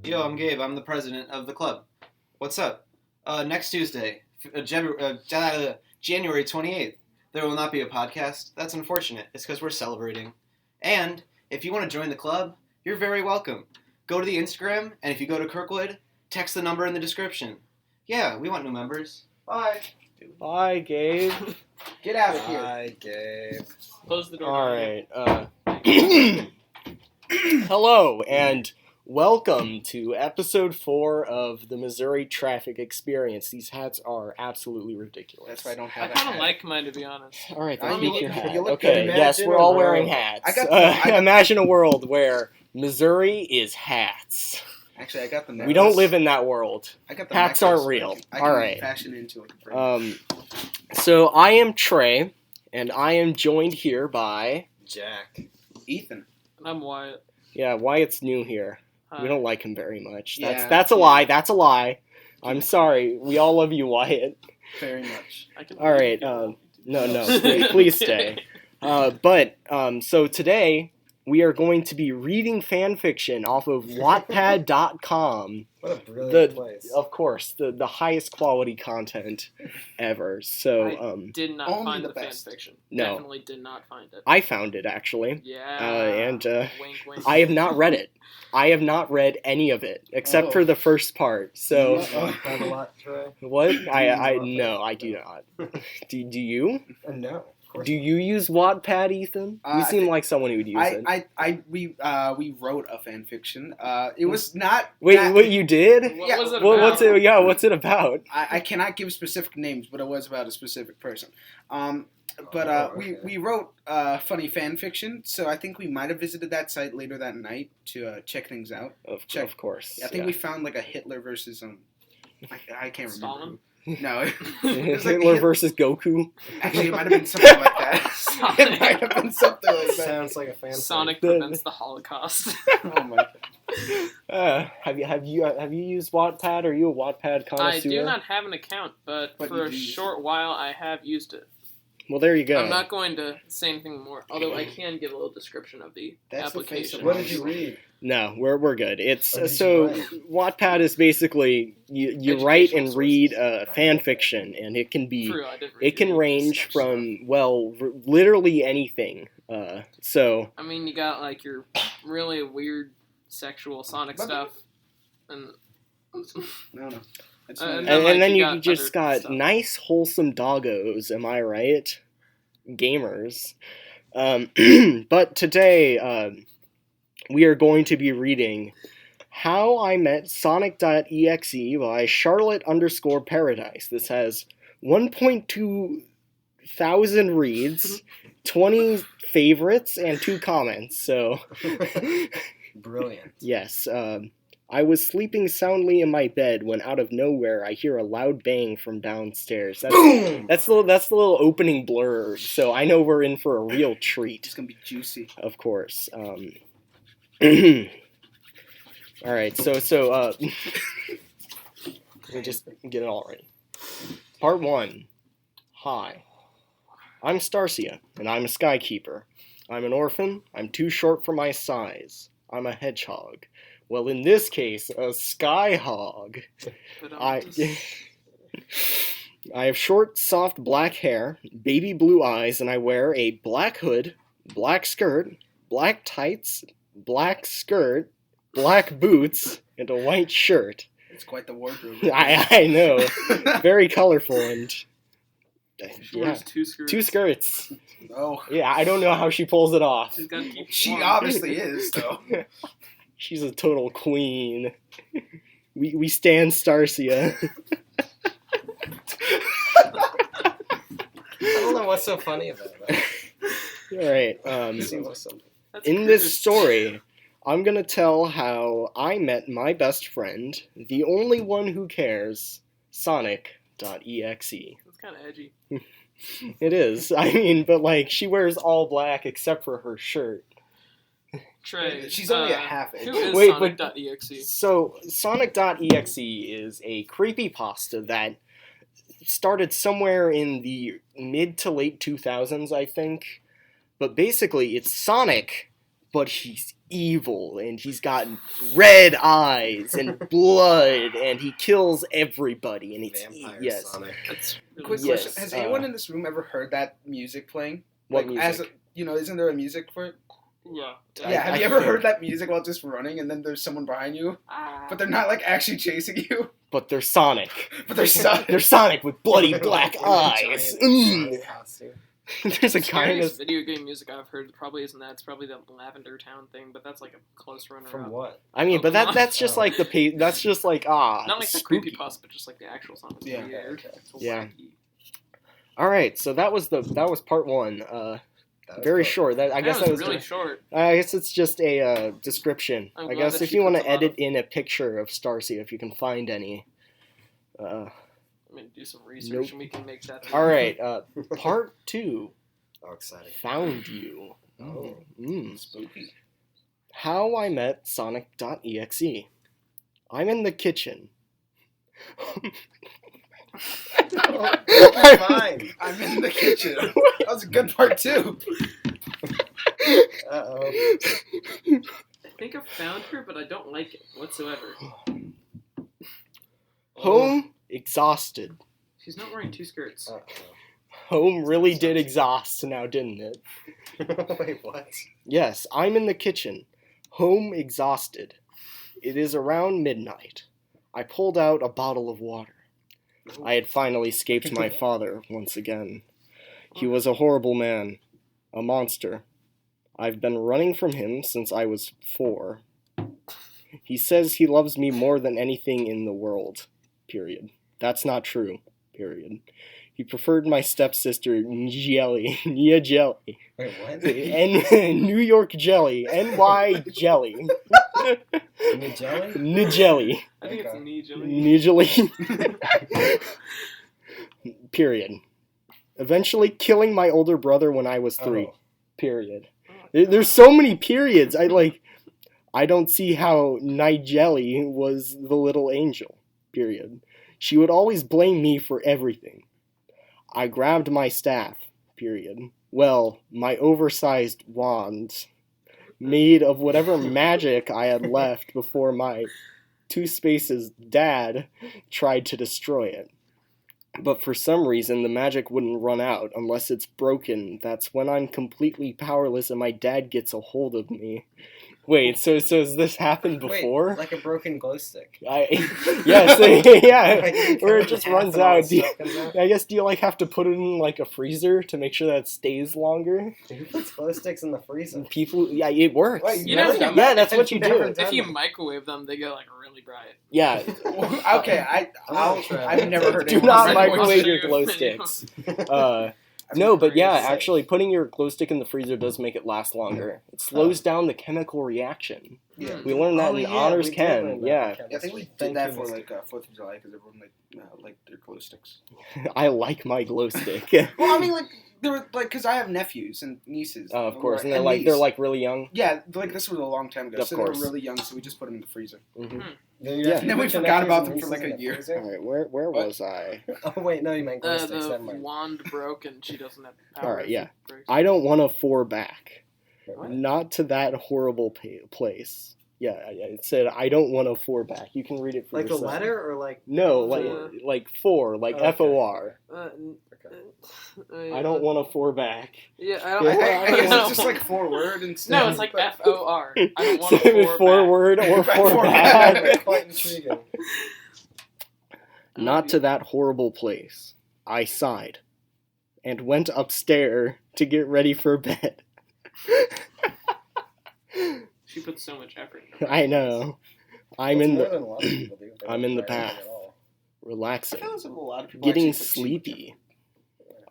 Yo, I'm Gabe. I'm the president of the club. What's up? Next Tuesday, January 28th, there will not be a podcast. That's unfortunate. It's because we're celebrating. And if you want to join the club, you're very welcome. Go to the Instagram, and if you go to Kirkwood, text the number in the description. Yeah, we want new members. Bye. Bye, Gabe. Get out of here. Bye, Gabe. Close the door. All right. Hello, and welcome to episode 4 of the Missouri Traffic Experience. These hats are absolutely ridiculous. That's why I don't I have a kind of hat. like mine, to be honest. All right, I then mean, keep your you hat. look Okay, good. yes, Imagine we're a all world- wearing hats. I got Imagine a world where Missouri is hats. Actually, I got the necklace. We don't live in that world. I got the Hats necklace. aren't real. I can All right. fashion into a So I am Trey, and I am joined here by... Jack. Ethan. And I'm Wyatt. Yeah, Wyatt's new here. Hi. We don't like him very much. Yeah. That's a lie. That's a lie. I'm sorry. We all love you, Wyatt. Very much. I can All right. No, please stay. So today we are going to be reading fan fiction off of Wattpad.com. What a brilliant place. Of course, the highest quality content ever. So I did not only find the the fan best. fiction. No. Definitely did not find it. I found it actually. Yeah. Wink, wink. I have not read it. I have not read any of it except Oh. for the first part. So found a lot, Trey. what? I no, I do not. Do you? No. Do you use Wattpad, Ethan? I You seem think- like someone who would use it. We wrote a fan fiction. It was not. Wait, that- what you did? What Yeah, was it Well, about? what's it? Yeah, what's it about? I cannot give specific names, but it was about a specific person. We wrote funny fan fiction, so I think we might have visited that site later that night to check things out. Of course. I think we found like a Hitler versus I can't remember. Stalin? No, it was like Hitler versus Goku. Actually, it might have been something like that. Sonic. It might have been something like that. Sounds like a fan. Sonic The- prevents the Holocaust. Oh my god. Have you used Wattpad? Are you a Wattpad connoisseur? I do not have an account, but But for you a do use short while I have used it. Well, there you go. I'm not going to say anything more, although I can give a little description of the That's the face application. of What did you read? No, we're good. It's What did you so write? Wattpad is basically you write and Educational read sources. fan fiction, and it can be True, I didn't read it can any range sex from literally anything. So stuff. I mean, you got like your really weird sexual Sonic But- stuff, and No. It's And not- and like, then you you got just other got stuff. nice wholesome doggos. Am I right? Gamers. But today we are going to be reading How I Met Sonic.exe by Charlotte_Paradise. This has 1.2 thousand reads, 20 favorites, and 2 comments. So, Brilliant. yes. I was sleeping soundly in my bed when out of nowhere I hear a loud bang from downstairs. Boom! That's the little opening blurb, so I know we're in for a real treat. It's gonna be juicy. Of course. All right, so let me just get it all ready. Part 1. Hi. I'm Starcia, and I'm a skykeeper. I'm an orphan. I'm too short for my size. I'm a hedgehog. Well, in this case, a skyhog. but I have short, soft black hair, baby blue eyes, and I wear a black hood, black skirt, black tights, black skirt, black boots, and a white shirt. It's quite the wardrobe. I know. Very colorful and... she yeah. wears 2 skirts. 2 skirts. Oh, Yeah, I don't know how she pulls it off. She's gotta keep she warm. obviously is though. She's a total queen. We stand Starcia. I don't know what's so funny about that. Alright, It seems like something. That's in this cursed. story, I'm gonna tell how I met my best friend, the only one who cares, Sonic.exe. That's kind of edgy. It is. I mean, but like, she wears all black except for her shirt. Trey. She's only a half Who inch. is Wait, but- Sonic.exe? So, Sonic.exe is a creepypasta that started somewhere in the mid to late 2000s, I think. But basically, it's Sonic, but he's evil, and he's got red eyes and blood, and he kills everybody. And it's Vampire yes. Sonic. That's really Quick Yes, question: has anyone in this room ever heard that music playing? What Like, music? isn't there a music for it? Yeah. Yeah, have I you ever think- heard that music while just running, and then there's someone behind you, but they're not like actually chasing you, But they're Sonic. but they're stuck. They're Sonic with bloody black In a eyes. giant Sonic costume. There's a kind Scariest of video game music I've heard probably isn't that. It's probably the Lavender Town thing, but that's like a close runner. From what? I mean, but Pokemon. that's just like that's just like Not like the spooky. creepypasta, but just like the actual song. It's Yeah. weird. Okay. It's Yeah. wacky. All right, so that was part 1. That was Very cool. short. I guess that was really short. I guess it's just a description. I'm I glad guess that if she you want puts to a lot edit of- in a picture of Starcy, if you can find any. I'm gonna do some research Nope. and we can make that. All right, part 2. Oh, exciting. Found you. Oh. Spooky. How I met Sonic.exe. I'm in the kitchen. Fine. I'm in the kitchen. That was a good part too. Uh-oh. I think I found her, but I don't like it whatsoever. Home exhausted. She's not wearing 2 skirts. Home really did exhaust now, didn't it? Wait, what? Yes, I'm in the kitchen. Home exhausted. It is around midnight. I pulled out a bottle of water. I had finally escaped my father once again. He was a horrible man. A monster. I've been running from him since I was 4. He says he loves me more than anything in the world. Period. That's not true. Period. He preferred my stepsister, Jelly. Nia Jelly. Wait, what? New York Jelly. NY Jelly. New jelly? Nijelly. I think it's Okay. knee jelly. Nijelly. Period. Eventually killing my older brother when I was 3. Oh. Period. There's so many periods. I don't see how Nigeli was the little angel. Period. She would always blame me for everything. I grabbed my staff. Period. Well, my oversized wand, made of whatever magic I had left before my 2 spaces dad tried to destroy it. But for some reason, the magic wouldn't run out unless it's broken. That's when I'm completely powerless and my dad gets a hold of me. Wait, so has this happened before? Wait, like a broken glow stick. Yeah, Like, where it just half runs and all out. the Do you, stuff comes out? I guess, do you have to put it in a freezer to make sure that it stays longer? Who puts glow sticks in the freezer? People, yeah, it works. Wait, You never really? done Yeah, that? that's I've what you never do. done If you that. microwave them, they go really bright. Yeah, Okay, I've never heard. do anyone not say microwave that. your glow sticks. No, but yeah, actually, putting your glow stick in the freezer does make it last longer. It slows down the chemical reaction. Yeah. We learned that Oh, in yeah, Honors we did Chem. learn that Yeah, in Yeah, I think we chemistry. did that Thank for you, 4th of July because everyone liked their glow sticks. I like my glow stick. Well, I mean, they were because I have nephews and nieces. Oh, of course, and niece. they're really young. Yeah, this was a long time ago, Of so course. they were really young, so we just put them in the freezer. Mm-hmm. Then Yeah. And then we forgot about them for a year. All right, where What? was I? Oh wait, no, you meant glow sticks. The Never mind. wand broke and she doesn't have power. All right, yeah. if it breaks. I don't want to 4 back. What? Not to that horrible place. Yeah, it said I don't want to 4 back. You can read it for Like a yourself. letter or like? No, Four. like 4, like Okay. FOR. Okay. I don't want to 4 back. Yeah, I I, don't. I guess know. it's just 4 word instead. No, it's like but- FOR. I don't want So to it was 4 word or 4 4 back. back. Quite intriguing. Not to that horrible place. I sighed and went upstairs to get ready for bed. She puts so much effort. Into I know. I'm Well, in it's more the than a lot of people do. They I'm don't in the wear anything path. at all. relaxing, I found a lot of people getting actually put sleepy.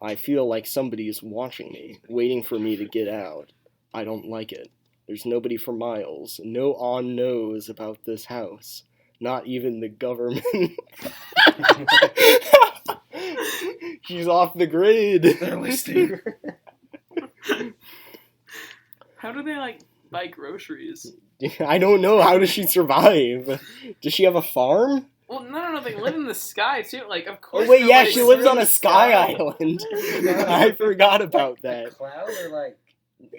I feel like somebody is watching me, waiting for me to get out. I don't like it. There's nobody for miles. No on knows about this house. Not even the government. She's off the grid. They're listening. How do they buy groceries? I don't know. How does she survive? Does she have a farm? Well, no. They live in the sky too. Of course. Oh wait, yeah, nobody she lives on a lives in the sky island. I forgot about that. Cloud or like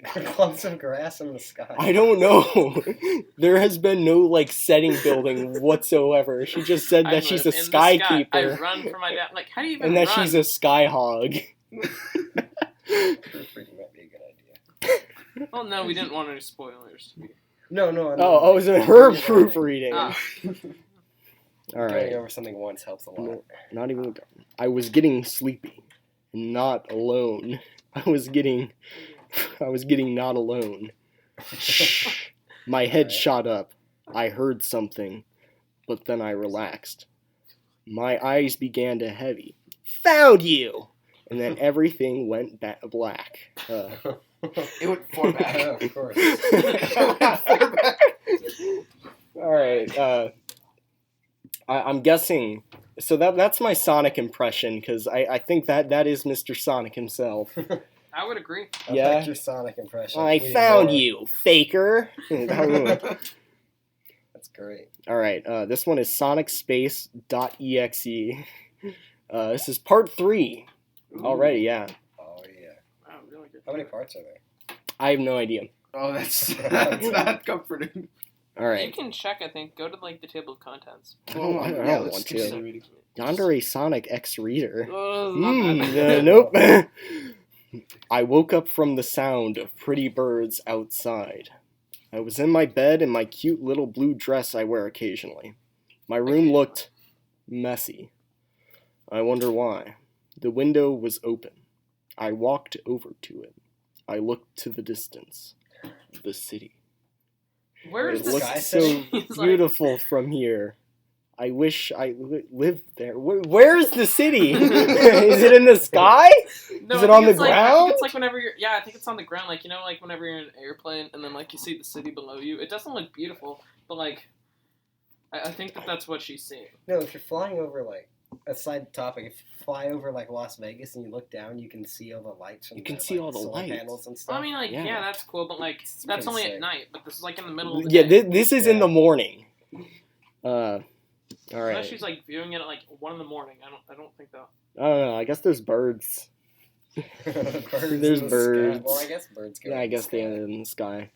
Clumps of grass in the sky. I don't know. There has been no like setting building whatsoever. She just said I that she's a live in the sky. I skykeeper run for my dad. Like, how do you even and that run? she's a sky hog. Proofreading might be a good idea. Oh no, we didn't want any spoilers. No, no. I mean, Oh, is it her proofreading? Ah. All right. Going over something once helps a lot. No, not even done. I was getting sleepy, not alone. I was getting not alone. My head shot up. I heard something, but then I relaxed. My eyes began to heavy. Found you! And then everything went black. It went 4 back. Oh, of course. It went 4 back. All right. I'm guessing. So that's my Sonic impression because I think that is Mr. Sonic himself. I would agree. I Yeah. like your Sonic impression. I Need found more. you, faker. That's great. All right. This one is Sonic.exe. This is part 3 already. Yeah. Oh yeah. Wow, really good. How many parts are there? I have no idea. Oh, that's not comforting. All You right. can check, I think. Go to like the table of contents. I don't Yeah, let's want do to. some reading. Yonder a Sonic.exe reader. Oh, not bad. Nope. I woke up from the sound of pretty birds outside. I was in my bed in my cute little blue dress I wear occasionally. My room looked messy. I wonder why. The window was open. I walked over to it. I looked to the distance. The city. Where is It the looks sky so city? He's like- beautiful from here. I wish I lived there. Where is the city? Is it in the sky? No, Is I it on think the it's like- I ground? think it's like whenever you're. Yeah, I think it's on the ground. Like, you know, like whenever you're in an airplane and then like you see the city below you. It doesn't look beautiful, but like, I think that's what she's seeing. No, if you're flying over like a side topic, if you fly over like Las Vegas and you look down, you can see all the lights. From You can the, see like, all the solar lights. panels and stuff. Well, I mean, like, Yeah. yeah, that's cool, but like, that's pretty only sick. at night. But this is like in the middle of the Yeah, day. this is in Yeah. the morning. All Unless right. she's like viewing it at like 1 in the morning. I don't think that. I don't know. I guess there's birds. Birds There's in the birds. Sky. Well, I guess birds go. Yeah, I in the guess they sky. are in the sky.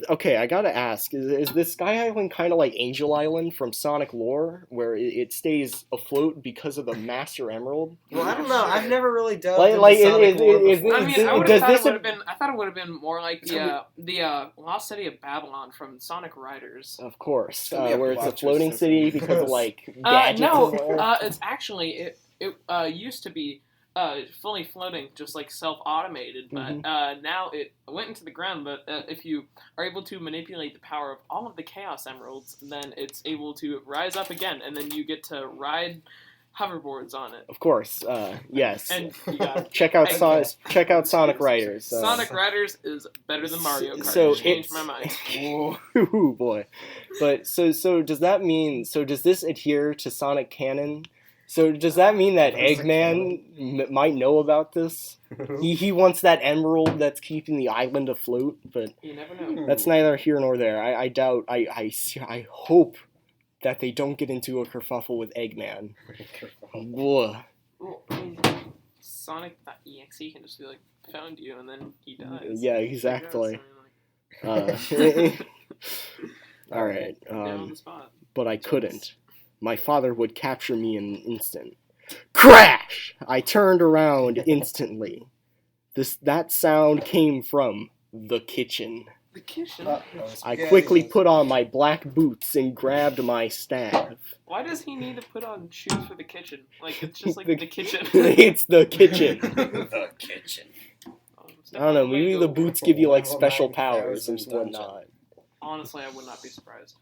Okay? I gotta ask: is this Sky Island kind of like Angel Island from Sonic lore, where it stays afloat because of the Master Emerald? Well, I don't know. I've never really done Like, is- before. I mean, Does I would this have thought it a- would have been. I thought it would have been more like It's the Lost City of Babylon from Sonic Riders. Of course, gonna be a where it's a Botches floating system. city because of like gadgets. No, and whatever. it's actually it used to be fully floating, just like self-automated, but now it went into the ground. But if you are able to manipulate the power of all of the Chaos Emeralds, then it's able to rise up again, and then you get to ride hoverboards on it. Of course, yes. And you got check out and- check out Sonic Riders. Sonic Riders is better than Mario Kart. So Changed it's- my mind. Ooh, boy. But so does that mean? So does this adhere to Sonic canon? So does that mean that Does it Eggman might know about this? He wants that emerald that's keeping the island afloat, but You never know. that's neither here nor there. I doubt. I hope that they don't get into a kerfuffle with Eggman. Ugh. Well, I mean, Sonic.exe can just be like, found you, and then he dies. Yeah, I guess. exactly. I mean, like, All right. down on the spot. But I couldn't. My father would capture me in an instant. Crash! I turned around instantly. That sound came from the kitchen. The kitchen. I quickly put on my black boots and grabbed my staff. Why does he need to put on shoes for the kitchen? Like, it's just like The- the kitchen. It's the kitchen. The kitchen. I don't know, maybe the boots give you like Level special 9,000 powers and dungeon. whatnot. Honestly, I would not be surprised.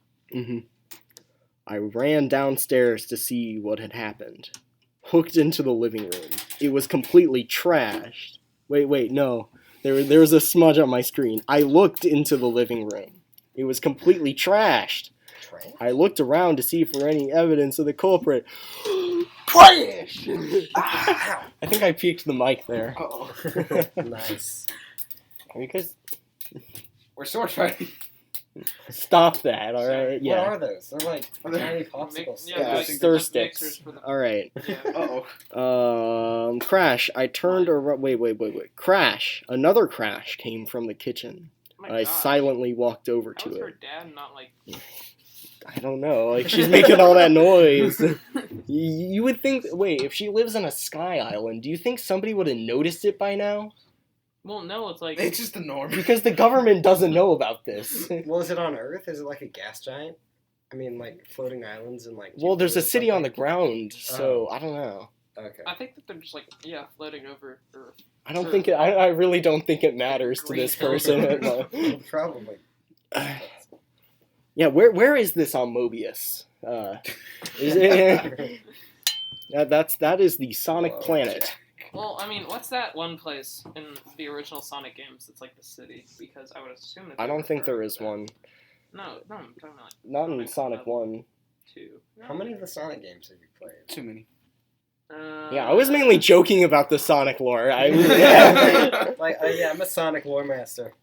I ran downstairs to see what had happened. Hooked into the living room. It was completely trashed. Wait, no. There was a smudge on my screen. I looked into the living room. It was completely trashed. Trash? I looked around to see for any evidence of the culprit. Trash! Ow. I think I peeked the mic there. Nice. Are you guys... We're sword fighting. Stop that, alright? What Yeah. are those? They're like tiny popsicle Yeah, Yeah, sticks. mix- stir mixers sticks. for the- Alright. Yeah. Uh-oh. Crash. I turned around. Wait. Crash. Another crash came from the kitchen. Oh my I gosh. silently walked over How to was her it. dad not like? I don't know. Like, she's making all that noise. You would think. Wait, if she lives on a sky island, do you think somebody would have noticed it by now? Well, no, it's like It's just the norm. Because the government doesn't know about this. Well, is it on Earth? Is it like a gas giant? I mean, like floating islands and like. Well, there's a Jupiter or city on the something? ground, so I don't know. Okay. I think that they're just like floating over Earth. I don't Sure. think it. I really don't think it matters to this Green person. Probably. Yeah, where is this on Mobius? Is it, that is the Sonic Whoa. Planet. Well, I mean, what's that one place in the original Sonic games that's like the city? Because I would assume that I don't think there is one. No, I'm talking about like Not in Sonic 1. 2. How many of the Sonic games have you played? Too many. Yeah, I was mainly joking about the Sonic lore. Like, yeah, I'm a Sonic lore master.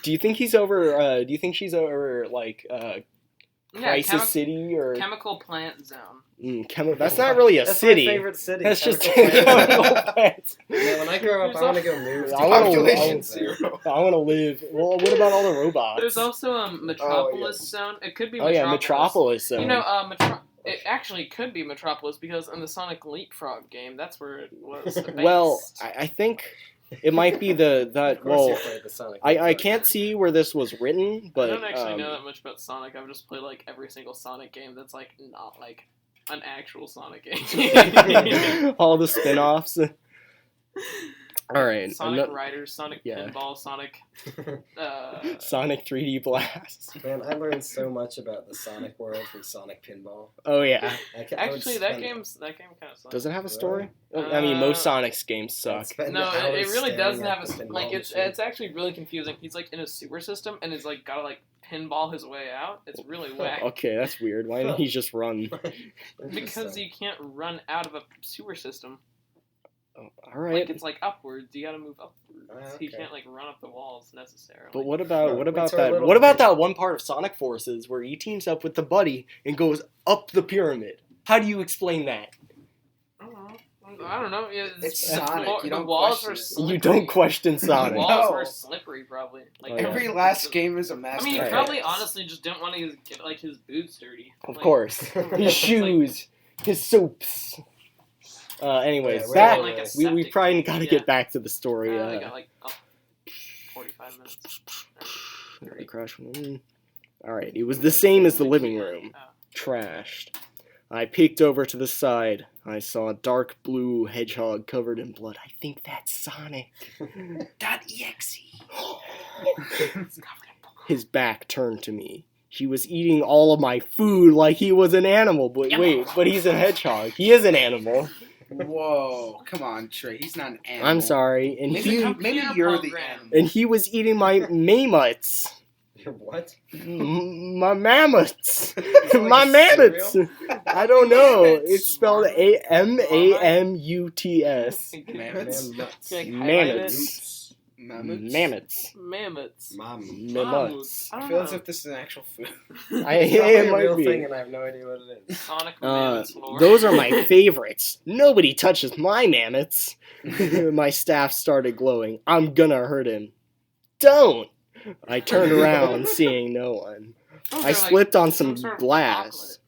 Do you think he's over? Do you think she's over like Crisis City or Chemical Plant Zone. That's not really a That's city. my favorite city. That's just Chemical Plant. chemical plants. Man, when I grow up, There's I want to go move. to I wanna- Population I- zero. I want to live. Well, what about all the robots? There's also a Metropolis Zone. It could be oh Metropolis. yeah, Metropolis. You know, it actually could be Metropolis because in the Sonic Leapfrog game, that's where it was based. Well, I think it might be Of course you well, played the Sonic. I Leapfrog can't game. see where this was written, but I don't actually know that much about Sonic. I've just played like every single Sonic game that's like not like an actual Sonic game. all the spin-offs. All right, Sonic Riders, Sonic Yeah. Pinball, Sonic. Sonic 3D Blast. Man, I learned so much about the Sonic world from Sonic Pinball. Oh yeah. I would Actually, that spend- game kind of sucks. Does it have a story? Really? I mean, most Uh, Sonic's games I'd suck. spend No, it hours really staring doesn't at have the a pinball like. machine. It's actually really confusing. He's like in a sewer system and is like gotta like pinball his way out. It's really whack Okay, that's weird. Why didn't he just run? because you can't run out of a sewer system. Oh, all right. Like it's like upwards. You gotta move upwards. He okay. can't like run up the walls necessarily. But what about Wait, so a that? little What about bit- that one part of Sonic Forces where he teams up with the buddy and goes up the pyramid? How do you explain that? I don't know. It's Sonic. You The don't walls question were it. slippery. You don't question The Sonic. walls No. were slippery, probably. Like Oh, yeah. Every last game is a master. I mean, he Right. probably honestly just didn't want to get like his boots dirty. Of Like, course. It's His shoes, his soaps. Anyways, Yeah, that like a we septic probably got to tank, get back to the story. They got like 45 minutes. The crash. All right, it was the same as the living room. Oh. Trashed. I peeked over to the side. I saw a dark blue hedgehog covered in blood. I think that's Sonic. .exe. His back turned to me. He was eating all of my food like he was an animal. But wait, but he's a hedgehog. He is an animal. Whoa, come on, Trey. He's not an animal. I'm sorry. And Maybe, he maybe you're the program. animal. and he was eating my mammoths. What? My mammoths. like My a mammoths. cereal? I don't know. Mammoths. It's spelled AMAMUTS. Mammoths. Man, nuts. Can I highlight it? Mammoths. Mammoths. Mammoths. Mom. Mammoths. I I don't feel know. as if this is an actual food. It's It probably a might real be. thing, and I have no idea what it is. Sonic Mammoths lore. Those are my favorites. Nobody touches my mammoths. My staff started glowing. I'm gonna hurt him. Don't! I turned around, seeing no one. Those I are, slipped on some sort of glass.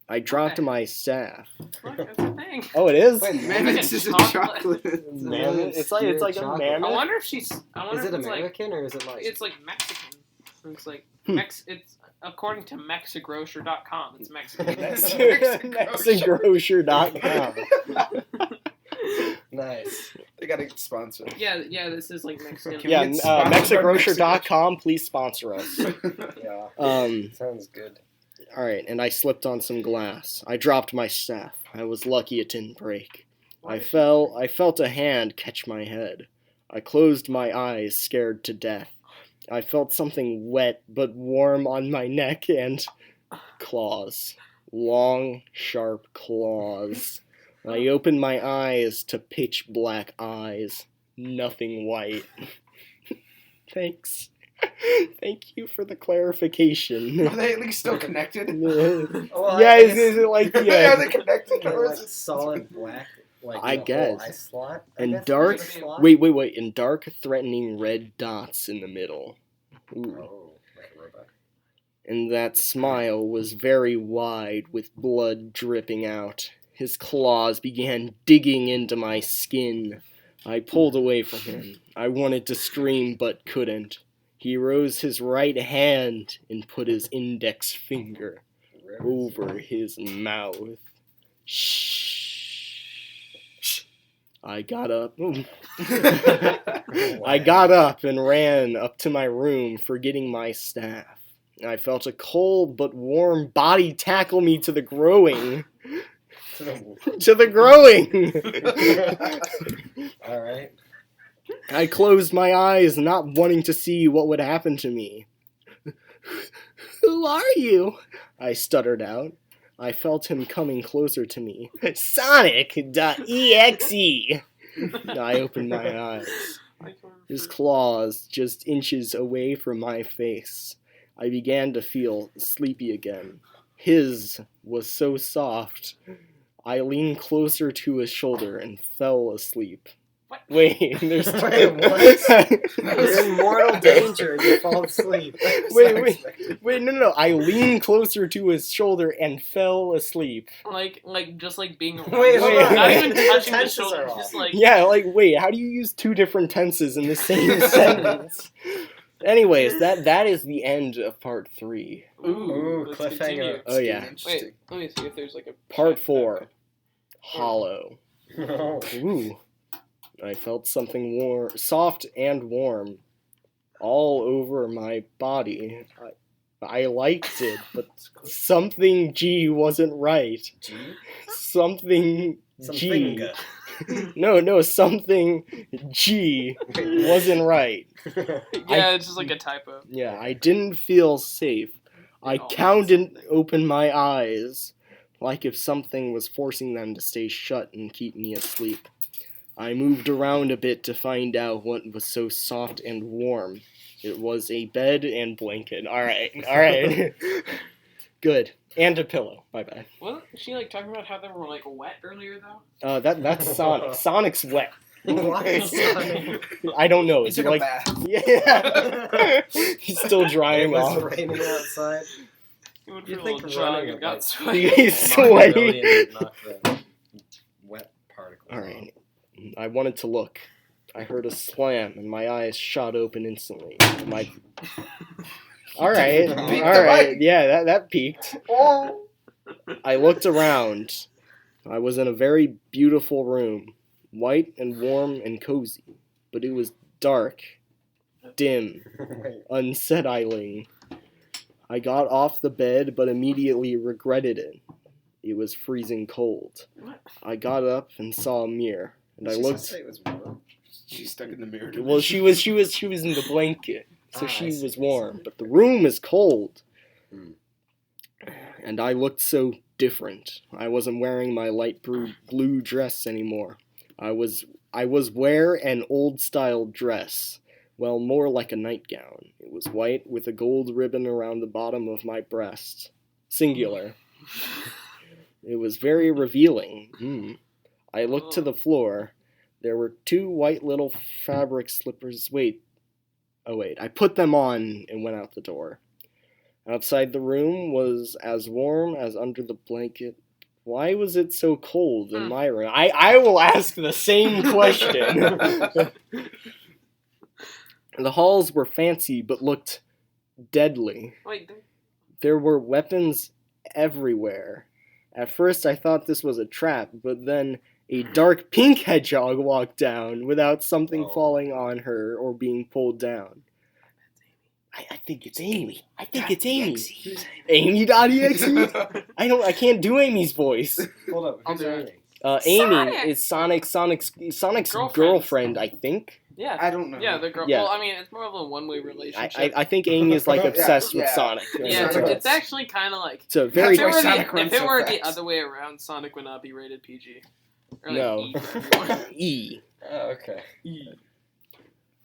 I dropped Okay. my staff. chocolate. Look, it's a thing. Oh, it is? Wait, Mammoths is a Chocolate. chocolate. Mammoth? It's like a Chocolate. I mammoth? wonder if she's. I wonder Is if it it's like. American or is it like? It's like Mexican. It's like Hmm. It's according to Mexigrocer.com. It's Mexican. MexiGrocer.com. Nice. They got to sponsor. yeah. This is like Mexican. Can Yeah, we get sponsored by MexiGrocer.com, please sponsor us. Yeah. Sounds good. Alright, and I slipped on some glass. I dropped my staff. I was lucky it didn't break. I felt a hand catch my head. I closed my eyes, scared to death. I felt something wet but warm on my neck and claws. Long, sharp claws. I opened my eyes to pitch black eyes. Nothing white. Thanks. Thank you for the clarification. Are they at least still connected? Well, Yeah, I is guess- it like Are yeah? they connected? They're Or like is it solid black, like I in a guess. whole eye slot. I And guess, dark. like a slot? Wait, and dark, threatening red dots in the middle. Ooh. Oh, like a robot. And that smile was very wide, with blood dripping out. His claws began digging into my skin. I pulled away from him. I wanted to scream, but couldn't. He rose his right hand and put his index finger over his mouth. Shh. I got up. I got up and ran up to my room, forgetting my staff. I felt a cold but warm body tackle me to the growing. To the growing! Alright. I closed my eyes, not wanting to see what would happen to me. Who are you? I stuttered out. I felt him coming closer to me. Sonic.exe! I opened my eyes. His claws just inches away from my face. I began to feel sleepy again. His was so soft. I leaned closer to his shoulder and fell asleep. What? Wait, there's... Wait, what? You're in mortal danger and you fall asleep. Wait, no. I leaned closer to his shoulder and fell asleep. Like just like being around. Wait, hold on. Not even touching the Tenses shoulder. are Just off. like Yeah, wait, how do you use two different tenses in the same sentence? Anyways, that is the end of part 3. Ooh, let's cliffhanger. continue. Oh, yeah. Wait, let me see if there's like a Part 4. Hollow. Oh. Ooh. I felt something soft and warm, all over my body. I liked it, but something G wasn't right. G? Something G. Something. No, something G wasn't right. Yeah, it's just like a typo. Yeah, I didn't feel safe. I Oh, counted, something. opened my eyes, like if something was forcing them to stay shut and keep me asleep. I moved around a bit to find out what was so soft and warm. It was a bed and blanket. Alright. Good. And a pillow. My bad. Wasn't she like talking about how they were like wet earlier though? That's Sonic. Sonic's wet. Why Sonic? I don't know. It's Is like it a like... bath. Yeah. He's still It drying was off. raining outside. He went You for a think little jog running and it, got like- sweaty. He's Knock sweaty. the million, knock the wet particles. Alright. I wanted to look. I heard a slam and my eyes shot open instantly. My... Alright. Yeah, that peaked. I looked around. I was in a very beautiful room. White and warm and cozy. But it was dark, dim, Wait. unsettling. I got off the bed but immediately regretted it. It was freezing cold. What? I got up and saw a mirror, and I Did she looked. say it was warm? She's stuck in the mirror. to Well, me. she was in the blanket, so Ah, she I see, was I warm. see. But the room is cold, Hmm. and I looked so different. I wasn't wearing my light blue dress anymore. I was wear an old style dress. Well, more like a nightgown. It was white with a gold ribbon around the bottom of my breast. Singular. It was very revealing. I looked to the floor. There were 2 white little fabric slippers. Wait. I put them on and went out the door. Outside the room was as warm as under the blanket. Why was it so cold in my room? I will ask the same question. The halls were fancy but looked deadly. Wait, There were weapons everywhere. At first I thought this was a trap, but then a dark pink hedgehog walked down without something Oh. falling on her or being pulled down. I think it's Amy. I think it's Amy. Amy.exe? I can't do Amy's voice. Hold up. I'll Who's do it. Amy? Amy Sonic! is Sonic's Girlfriend. girlfriend, I think. yeah. I don't know. Yeah, the girl. Yeah. Well, I mean, it's more of a one-way relationship. I think Amy is like Yeah, obsessed with yeah. Sonic. yeah, Sonic. it's actually kind of like It's a very That's why Sonic if runs it so were the fast. other way around, Sonic would not be rated PG. Or like No. E. E. Oh, okay. E.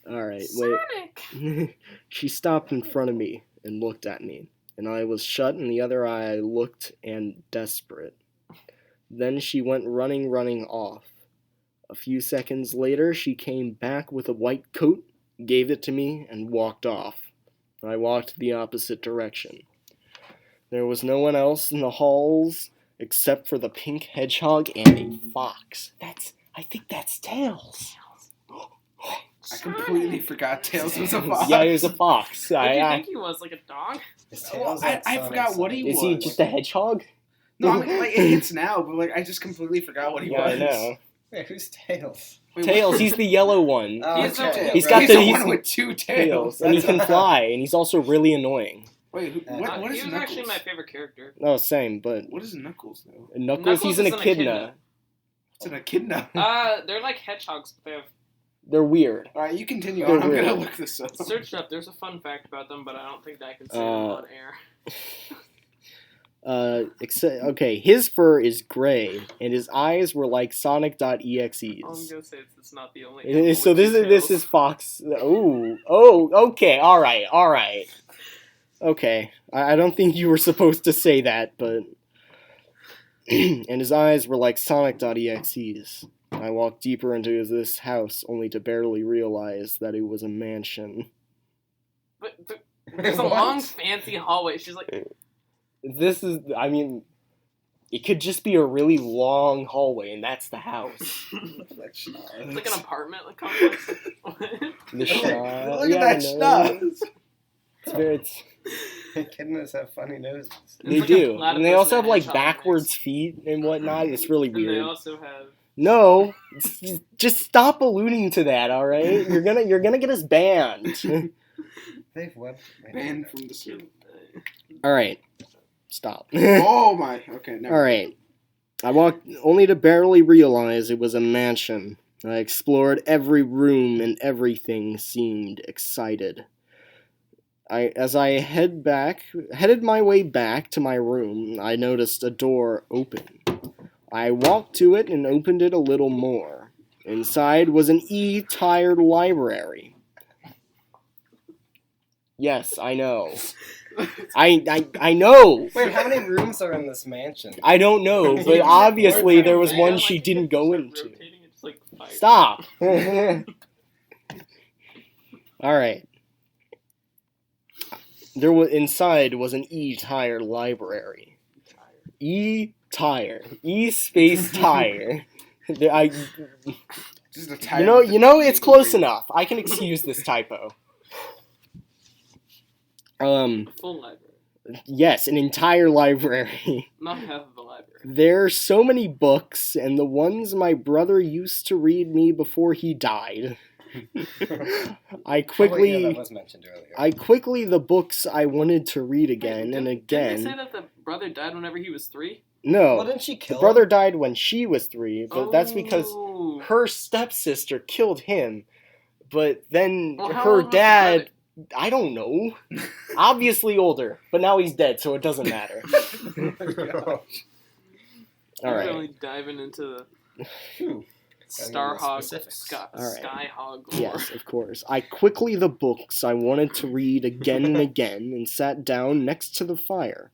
Alright, Sonic! wait. She stopped in front of me and looked at me. An eye was shut and the other eye looked and desperate. Then she went running off. A few seconds later, she came back with a white coat, gave it to me, and walked off. I walked the opposite direction. There was no one else in the halls except for the pink hedgehog and a fox. I think that's Tails. I completely forgot Tails was a fox. Yeah, he was a fox. What do you think he was? Like a dog? Well, I forgot what he Is was. he just a hedgehog? No, I mean, like, it hits now, but like I just completely forgot what he was. I know. Wait, who's Tails? Wait, Tails, he's the yellow one. Oh, He's okay. the- He's got he's the- the he's one the- with two tails. And he That's- can fly, and he's also really annoying. Wait, what He is was Knuckles? actually my favorite character. No, same, but What is Knuckles though? Knuckles he's an is echidna. It's an echidna. They're like hedgehogs, but they have... They're weird. All right, you continue They're on. I'm weird. gonna look this up. Search it up. There's a fun fact about them, but I don't think that I can say it on air. Okay, his fur is gray, and his eyes were like Sonic.exe's. I'm gonna say it's not the only. animal So with this two is tails. Fox. Okay, all right. Okay, I don't think you were supposed to say that, but and his eyes were like Sonic.exe's. I walked deeper into this house, only to barely realize that it was a mansion. But there's a What? long, fancy hallway. She's like, It could just be a really long hallway, and that's the house. it's like an apartment complex. The Look at that schnoz. Echidnas have funny noses. They like do. a platypus And they also have, and a like, hedgehog backwards mix. feet and whatnot. It's really And they weird. also have. No! Just stop alluding to that, alright? You're gonna get us banned. They've web. Banned from the server. Alright. Stop. Oh my. Okay. Never. Alright. I walked only to barely realize it was a mansion. I explored every room and everything seemed excited. As I headed my way back to my room, I noticed a door open. I walked to it and opened it a little more. Inside was an E-tired library. Yes, I know. I know. Wait, how many rooms are in this mansion? I don't know, but obviously there was one she didn't go into. Rotating, it's like fire. Stop. All right. Inside was an E-tire library. E-tire. E-space tire. Just a tire with You know, it's close enough. I can excuse this typo. Full library. Yes, an entire library. Not half of the library. There's so many books, and the ones my brother used to read me before he died. That was mentioned earlier. The books I wanted to read again and Didn't they again. say that the brother died whenever he was 3? No, Well, didn't she kill the brother died when she was 3, but that's because Oh. her stepsister killed him. But then Well, how her old was the dad, I don't know, obviously older, but now he's dead, so it doesn't matter. All We're right. really diving into the Phew. Starhog, specifics. All right. Skyhog lore. Yes, of course. I quickly the books I wanted to read again and again and sat down next to the fire.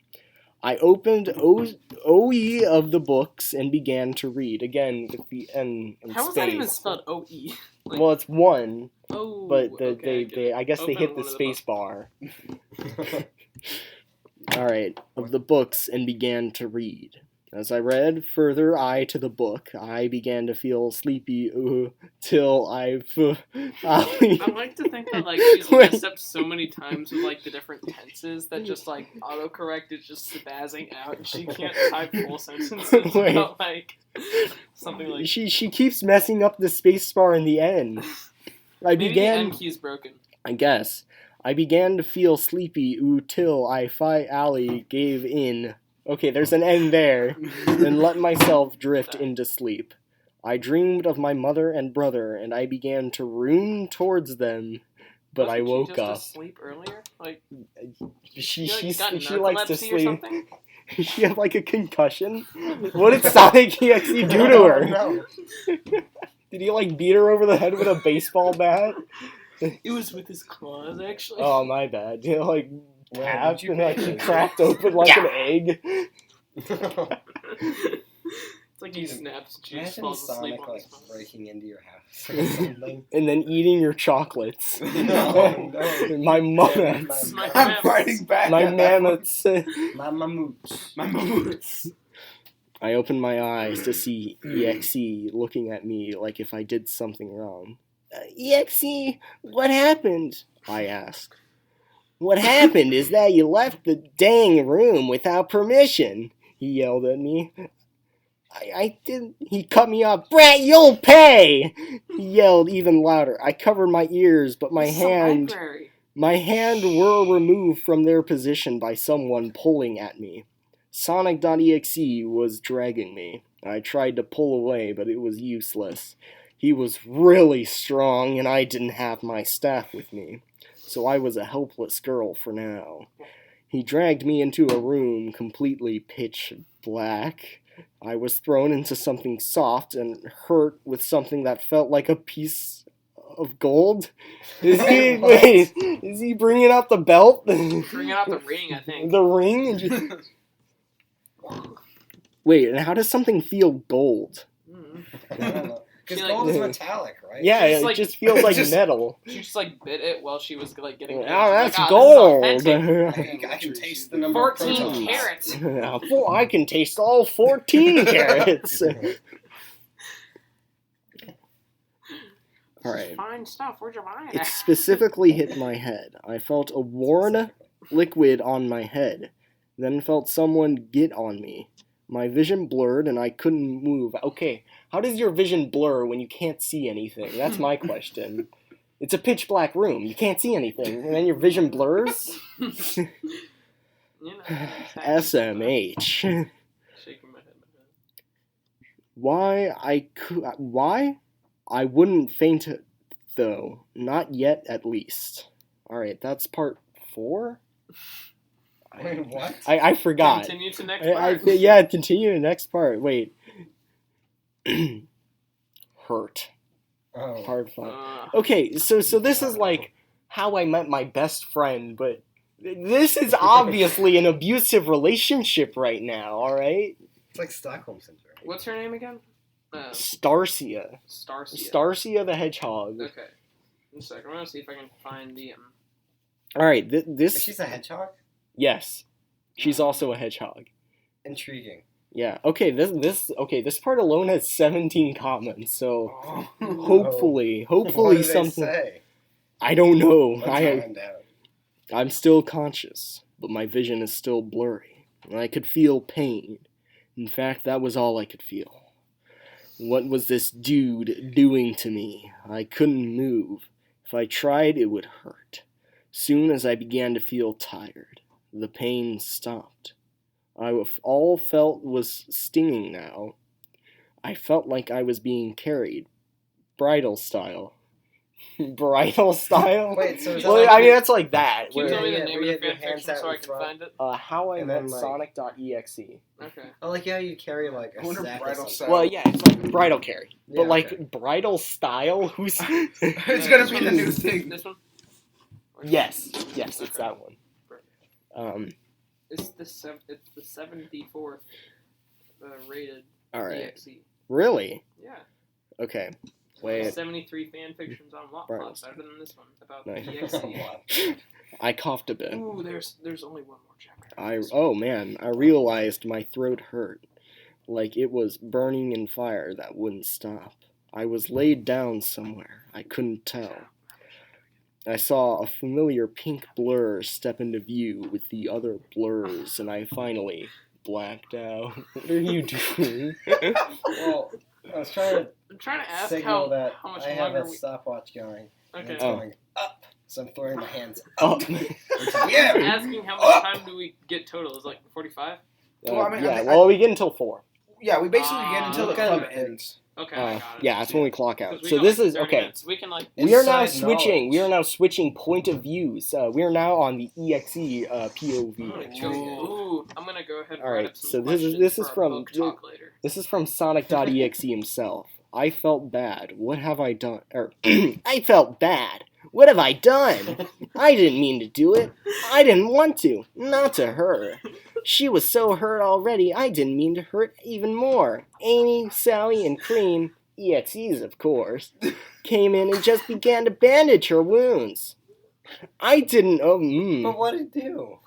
I opened OE of the books and began to read again with the N and How was space. that even spelled O-E? Like, Well, it's one, oh, but okay, I guess they Open hit the one of the space bar. All right, of the books and began to read. As I read further to the book, I began to feel sleepy till I like to think that like she's Wait. messed up so many times with like the different tenses that just like autocorrect is just spazzing out and she can't type full sentences Wait. without like something like she keeps messing up the space bar in the end. maybe the N key's broken. I guess. I began to feel sleepy till I finally gave in. Okay, there's an N there. And let myself drift into sleep. I dreamed of my mother and brother, and I began to room towards them, but I Wasn't woke she just up. asleep earlier? Like She got likes to narcolepsy or sleep. something? She had like a concussion. What did Sonic.exe do to her? No. Did he like beat her over the head with a baseball bat? It was with his claws, actually. Oh, my bad. You know, like Where tapped did you and like put he it? cracked open like an egg. It's like he snaps and she just Imagine falls asleep Sonic on like his phone. breaking into your house or something. And then eating your chocolates. No. My mammoths. My I'm mammoths. fighting back. My at that one. mammoths. My mamoots. My mammoths. I opened my eyes to see EXE looking at me like if I did something wrong. EXE, what happened? I asked. What happened is that you left the dang room without permission, he yelled at me. I didn't. He cut me off. Brat, you'll pay! He yelled even louder. I covered my ears, but This is a library. my hand were removed from their position by someone pulling at me. Sonic.exe was dragging me. I tried to pull away, but it was useless. He was really strong, and I didn't have my staff with me, so I was a helpless girl for now. He dragged me into a room completely pitch black. I was thrown into something soft and hurt with something that felt like a piece of gold. Is he wait? Is he bringing out the belt? Bringing out the ring, I think. The ring? Wait, and how does something feel gold? Mm. I don't know. Because She, gold like- is metallic, right? Yeah, Just it like- just feels like just- metal. She just like bit it while she was like getting. Oh, it. that's She's like, gold. This is authentic. I can taste the number of 14 protons. carats. I can taste all 14 carats. All right. Fine stuff. Where'd you buy It it? specifically hit my head. I felt a worn liquid on my head, then felt someone get on me. My vision blurred and I couldn't move. Okay, how does your vision blur when you can't see anything? That's my question. It's a pitch black room. You can't see anything, and then your vision blurs? You know, SMH. Shaking my head. Why? I wouldn't faint though. Not yet, at least. Alright, that's part 4? Wait, what? I forgot. Continue to next I, part. yeah, continue the next part. Wait. Hurt. Oh. Part 5. Okay, so this is like how I met my best friend, but this is obviously an abusive relationship right now, alright? It's like Stockholm Syndrome. What's her name again? Starcia. Starcia. Starcia the Hedgehog. Okay. In a second. I'm gonna see if I can find the. Alright, this. She's a hedgehog? Yes. She's also a hedgehog. Intriguing. Yeah. Okay, this part alone has 17 comments, so Oh. hopefully What do they something. say? I don't know. Let's find out. I'm still conscious, but my vision is still blurry, and I could feel pain. In fact, that was all I could feel. What was this dude doing to me? I couldn't move. If I tried, it would hurt. Soon as I began to feel tired, the pain stopped. All felt was stinging now. I felt like I was being carried, bridal style. Bridal style? Wait, so is that Well, like I mean, that's like that. Can you where- tell me Yeah, the name we of had the your fan hands fiction out so I in can front. find it? How I And met then, like- Sonic.exe. Okay. I like how you carry like a I wonder sack bridal or sack. something. Well, yeah, it's like bridal carry. Yeah, But like okay. bridal style? Who's It's gonna be the new thing. This one? Yes, it's that one. It's the 74th rated Alright. EXE. Really? Yeah. Okay. Wait. 73 fan fictions on Wattpad, better than this one about Nice. EXE. I coughed a bit. Ooh, there's only one more chapter. Oh man, I realized my throat hurt. Like it was burning in fire that wouldn't stop. I was laid down somewhere. I couldn't tell. I saw a familiar pink blur step into view with the other blurs, and I finally blacked out. What are you doing? Well, I was trying to I'm trying to ask signal that how much I have longer a we. stopwatch going. And Okay. it's Oh. going up. So I'm throwing my hands Oh. up. Yeah. I'm asking how much time do we get total? Is it like 45? Well, I mean, yeah, I- well, we get until 4. Yeah, we basically get until the Look at club it. ends. Okay, I got it. Yeah, that's when we clock out. 'Cause we So got, this like, is 30 okay. minutes. We can like. We are now Inside switching. knowledge. We are now switching point of views. We are now on the EXE I'm POV. gonna chill. Ooh, I'm gonna go ahead and All write right, up some so this is- questions this is for our from- book talk later. This is from Sonic.exe himself. I felt bad. What have I done? I felt bad. What have I done? I didn't mean to do it. I didn't want to. Not to her. She was so hurt already, I didn't mean to hurt even more. Amy, Sally, and Cream, EXEs of course, came in and just began to bandage her wounds. I didn't... But what did it do?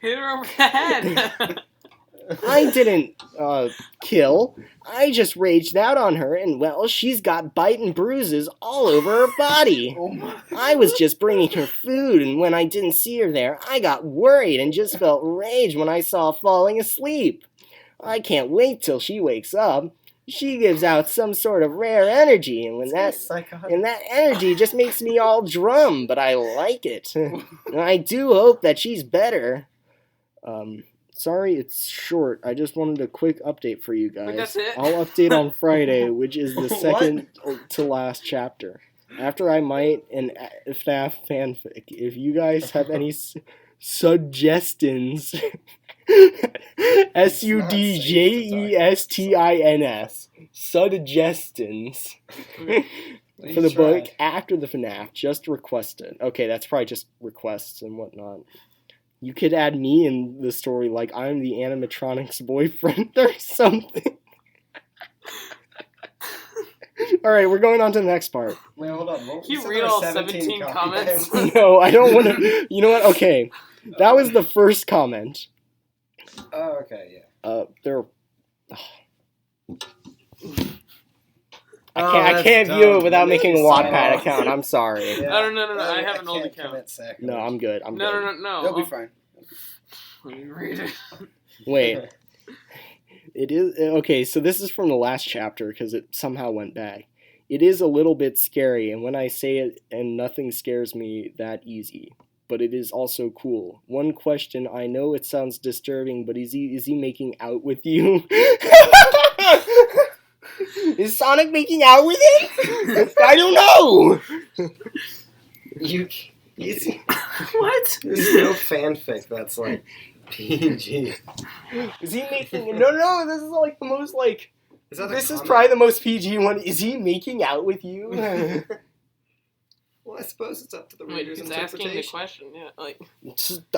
Hit her over the head. I didn't, kill. I just raged out on her, and, well, she's got bite and bruises all over her body. Oh my. I was just bringing her food, and when I didn't see her there, I got worried and just felt rage when I saw her falling asleep. I can't wait till she wakes up. She gives out some sort of rare energy, and that energy just makes me all drum, but I like it. And I do hope that she's better. Sorry it's short. I just wanted a quick update for you guys. Wait, that's it? I'll update on Friday, which is the second to last chapter. After I might an FNAF fanfic. If you guys have any suggestions, SUDGESTINS, suggestions for the book after the FNAF, just request it. Okay, that's probably just requests and whatnot. You could add me in the story like I'm the animatronics boyfriend or something. Alright, we're going on to the next part. Wait, hold on. Can you read all 17 comments? No, I don't want to. You know what? Okay. That was the first comment. Oh, okay, There. Oh, I can't that's view dumb. it without That making a makes Wattpad sense. account. I'm sorry. Yeah. No, I have an old can't account. commit sacrilege. No, I'm good. I'm No, good. You'll be fine. Let me read it. Wait. It is okay. So this is from the last chapter because it somehow went back. It is a little bit scary, and when I say it, and nothing scares me that easy. But it is also cool. One question: I know it sounds disturbing, but is he making out with you? Is Sonic making out with him? I don't know. What? There's no fanfic that's like PG. Is he making? No. This is like the most like. Is that This is probably the most PG one. Is he making out with you? Well, I suppose it's up to the Wait, reader's he's asking the interpretation. question. Yeah, like.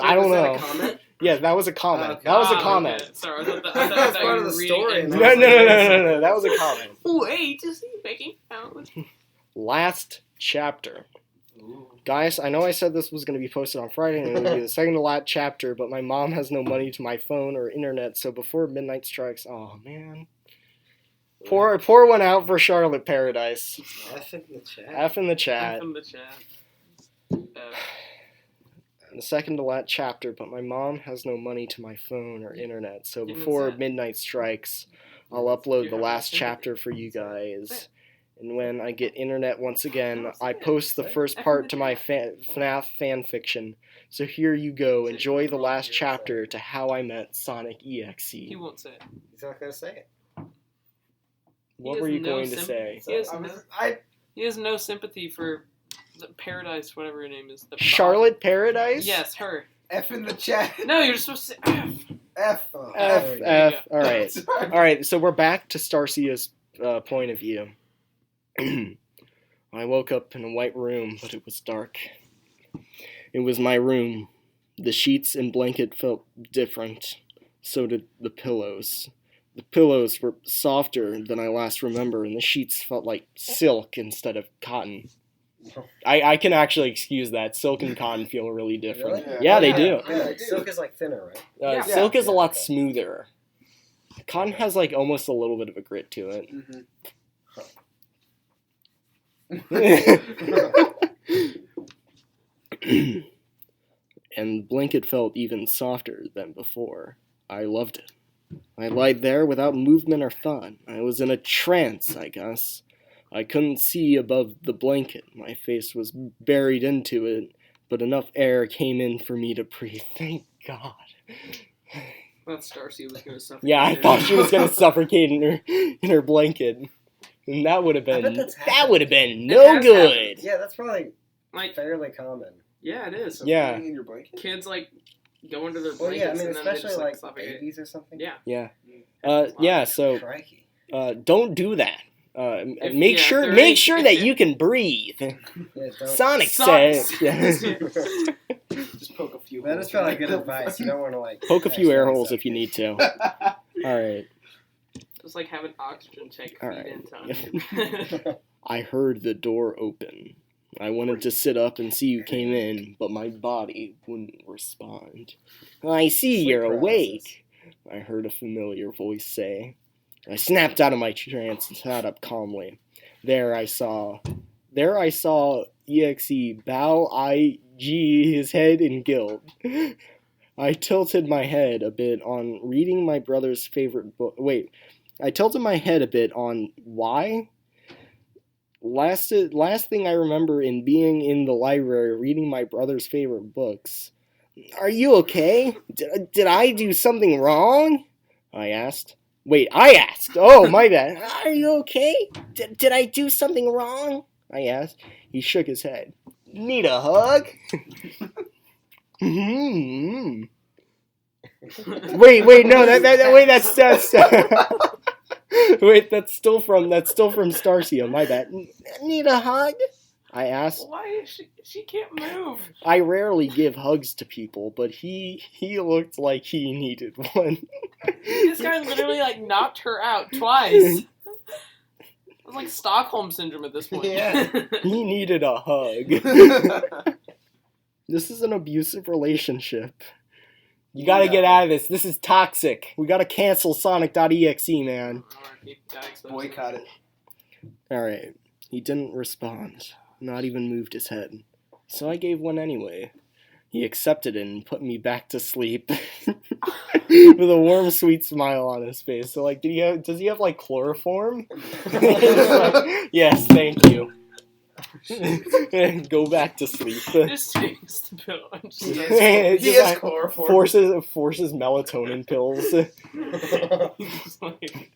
I don't Was that know. a comment? Yeah, that was a comment. Okay. That was a Ah, comment. okay. Sorry, I thought that That's you part of were the reading story, it. and No. That was a comment. Wait, is he making out with me? Last chapter. Ooh. Guys, I know I said this was going to be posted on Friday and it would be the second to last chapter, but my mom has no money to my phone or internet, so before midnight strikes, oh man. Pour one out for Charlotte Paradise. F in the chat. F in the chat. From the chat. The second to last chapter, but my mom has no money to my phone or internet, so Give me before that. midnight strikes, I'll You upload the have last my chapter for you guys. And when I get internet once again, Oh, I say it. post the first F in part the to my chat. FNAF fanfiction. So here you go. Enjoy the last chapter to How I Met Sonic.exe. He won't say it. He's not gonna say it. What He were has you no going to symp- say? He has, I no, was- I he has no sympathy for the Paradise, whatever her name is. The Charlotte Paradise? Yes, her. F in the chat. No, you're supposed to say F. F. Oh, F, there we go. F. go. Alright. Sorry. Alright, so we're back to Starcia's point of view. I woke up in a white room, but it was dark. It was my room. The sheets and blanket felt different. So did the pillows. The pillows were softer than I last remember, and the sheets felt like silk instead of cotton. I can actually excuse that. Silk and cotton feel really different. Really? Yeah, they do. Yeah, silk is like thinner, right? Yeah. Silk is a Yeah, lot okay. smoother. Cotton has like almost a little bit of a grit to it. And the blanket felt even softer than before. I loved it. I lied there without movement or thought. I was in a trance, I guess. I couldn't see above the blanket. My face was buried into it, but enough air came in for me to breathe. Thank God. Thought Starcy was gonna suffer. Yeah, I thought she was gonna suffocate in her blanket, and that would have I bet been that's no has good. Yeah, that's probably Like, fairly common. yeah, it is. Yeah. In your blanket? Kids like go into their Well, yeah, I blankets mean, and then they especially just like suffocate. babies or something. Yeah. Yeah. Yeah. So, Crikey. don't do that. Make sure that you can breathe. Yeah, don't- Sonic Sonic says. Just poke a few. That holes is probably in good it. advice. You don't want to like Poke a few air accidentally holes if you need to. All right. Just like have an oxygen tank All feed right. in time. I heard the door open. I wanted to sit up and see who came in, but my body wouldn't respond. I see Sleep you're paralysis. awake, I heard a familiar voice say. I snapped out of my trance and sat up calmly. There I saw EXE bow his head in guilt. I tilted my head a bit on reading my brother's favorite book. Wait, I tilted my head a bit on why? Last thing I remember in being in the library reading my brother's favorite books. Are you okay? Did I do something wrong? I asked. Wait, I asked. Oh, my bad. Are you okay? Did I do something wrong? I asked. He shook his head. Need a hug? Wait, no, that's wait, that's still from Starcia. My bad. Need a hug? I asked. Why is she can't move? I rarely give hugs to people, but he looked like he needed one. This guy literally like knocked her out twice. It was like Stockholm syndrome at this point. Yeah. He needed a hug. This is an abusive relationship. You gotta get out of this. This is toxic. We gotta cancel Sonic.exe, man. Boycott it. Alright. He didn't respond. Not even moved his head. So I gave one anyway. He accepted it and put me back to sleep. With a warm, sweet smile on his face. So, like, does he have, like, chloroform? Like, yes, thank you. Go back to sleep. Just takes the pill and He just has chloroform. Forces melatonin pills. He's like,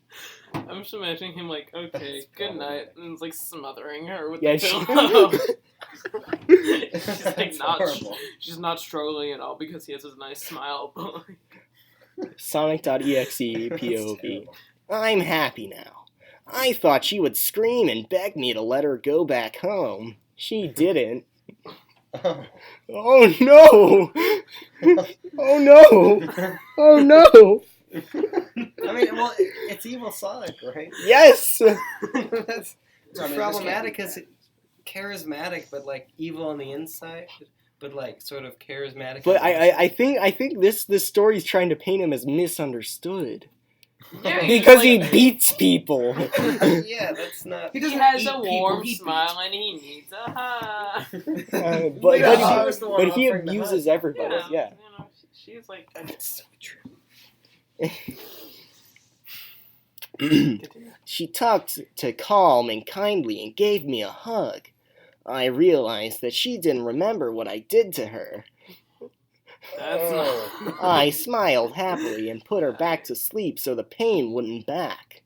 I'm just imagining him like, okay, That's good probably night, and it's like smothering her with Yeah, the she- pillow. She's like That's not, horrible. she's not struggling at all because he has his nice smile. But like, Sonic.exe POV. terrible. I'm happy now. I thought she would scream and beg me to let her go back home. She didn't. Oh no! Oh no! Oh no! I mean, well, it's evil Sonic, right? Yes! That's I mean, problematic because it's charismatic, but like evil on the inside, but like sort of charismatic. But on the I think this story is trying to paint him as misunderstood. yeah, Because he like, beats people. inside. Yeah, that's not. He he doesn't has eat a people, warm he smile and he needs a hug. But Yeah, he- I was the one but he offering the abuses hug. everybody. Yeah. You know, she's like, That's so true. continue. She talked to calm and kindly and gave me a hug. I realized that she didn't remember what I did to her. That's not. I smiled happily and put her back to sleep so the pain wouldn't back.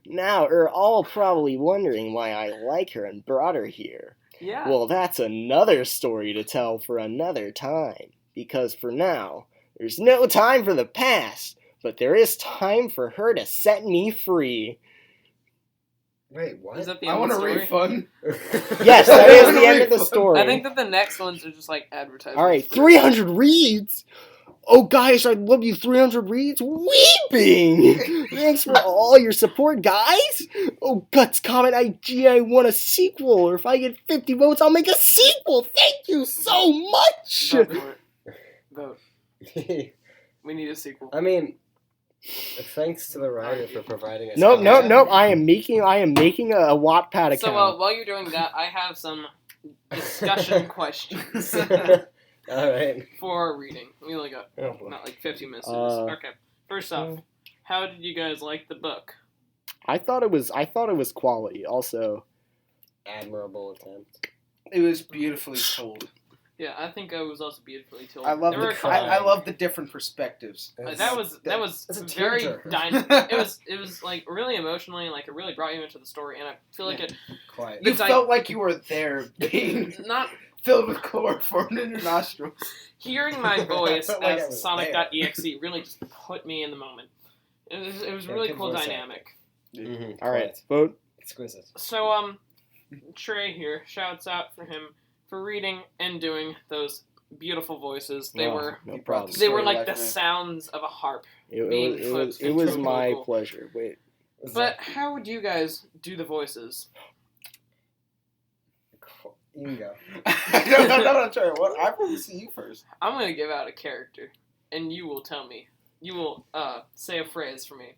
Now you're all probably wondering why I like her and brought her here. Yeah. Well, that's another story to tell for another time. Because for now, there's no time for the past, but there is time for her to set me free. Wait, what? Is that the I end want of a the story? refund. Yes, that is the end of the story. I think that the next ones are just like advertisements. Alright, 300 reads! Oh, guys, I love you, 300 reads! Weeping! Thanks for all your support, guys! Oh, Guts, comment IG, I want a sequel, or if I get 50 votes, I'll make a sequel! Thank you so much! Vote for it. Vote. We need a sequel. I mean, thanks to the writer for providing us. Nope, I am making a Wattpad account. So while you're doing that, I have some discussion questions All right. for reading. We only got Oh, boy. not like 50 minutes. to this. Uh, Okay. First off, how did you guys like the book? I thought it was quality, also. Admirable attempt. It was beautifully told. Yeah, I think it was also beautifully told. I love There were a the couple- I love the different perspectives. that was That's a very tearjerker. dynamic. It was like really emotionally, like it really brought you into the story, and I feel like it Quite. You It's like- felt like you were there, being not filled with chloroform in your nostrils. hearing my voice felt like I as was Sonic.exe really just put me in the moment. It was Yeah, really good cool voice dynamic. Mm-hmm. Alright, vote. Exquisite. So, Trey here, shouts out for him for reading and doing those beautiful voices. They were no You brought problem. the they were story like life, the man. sounds of a harp. It being was put into a my vocal. pleasure. Wait, But how would you guys do the voices? You can go. no, Trey. What? I want to see you first. I'm gonna give out a character, and you will tell me. You will say a phrase for me.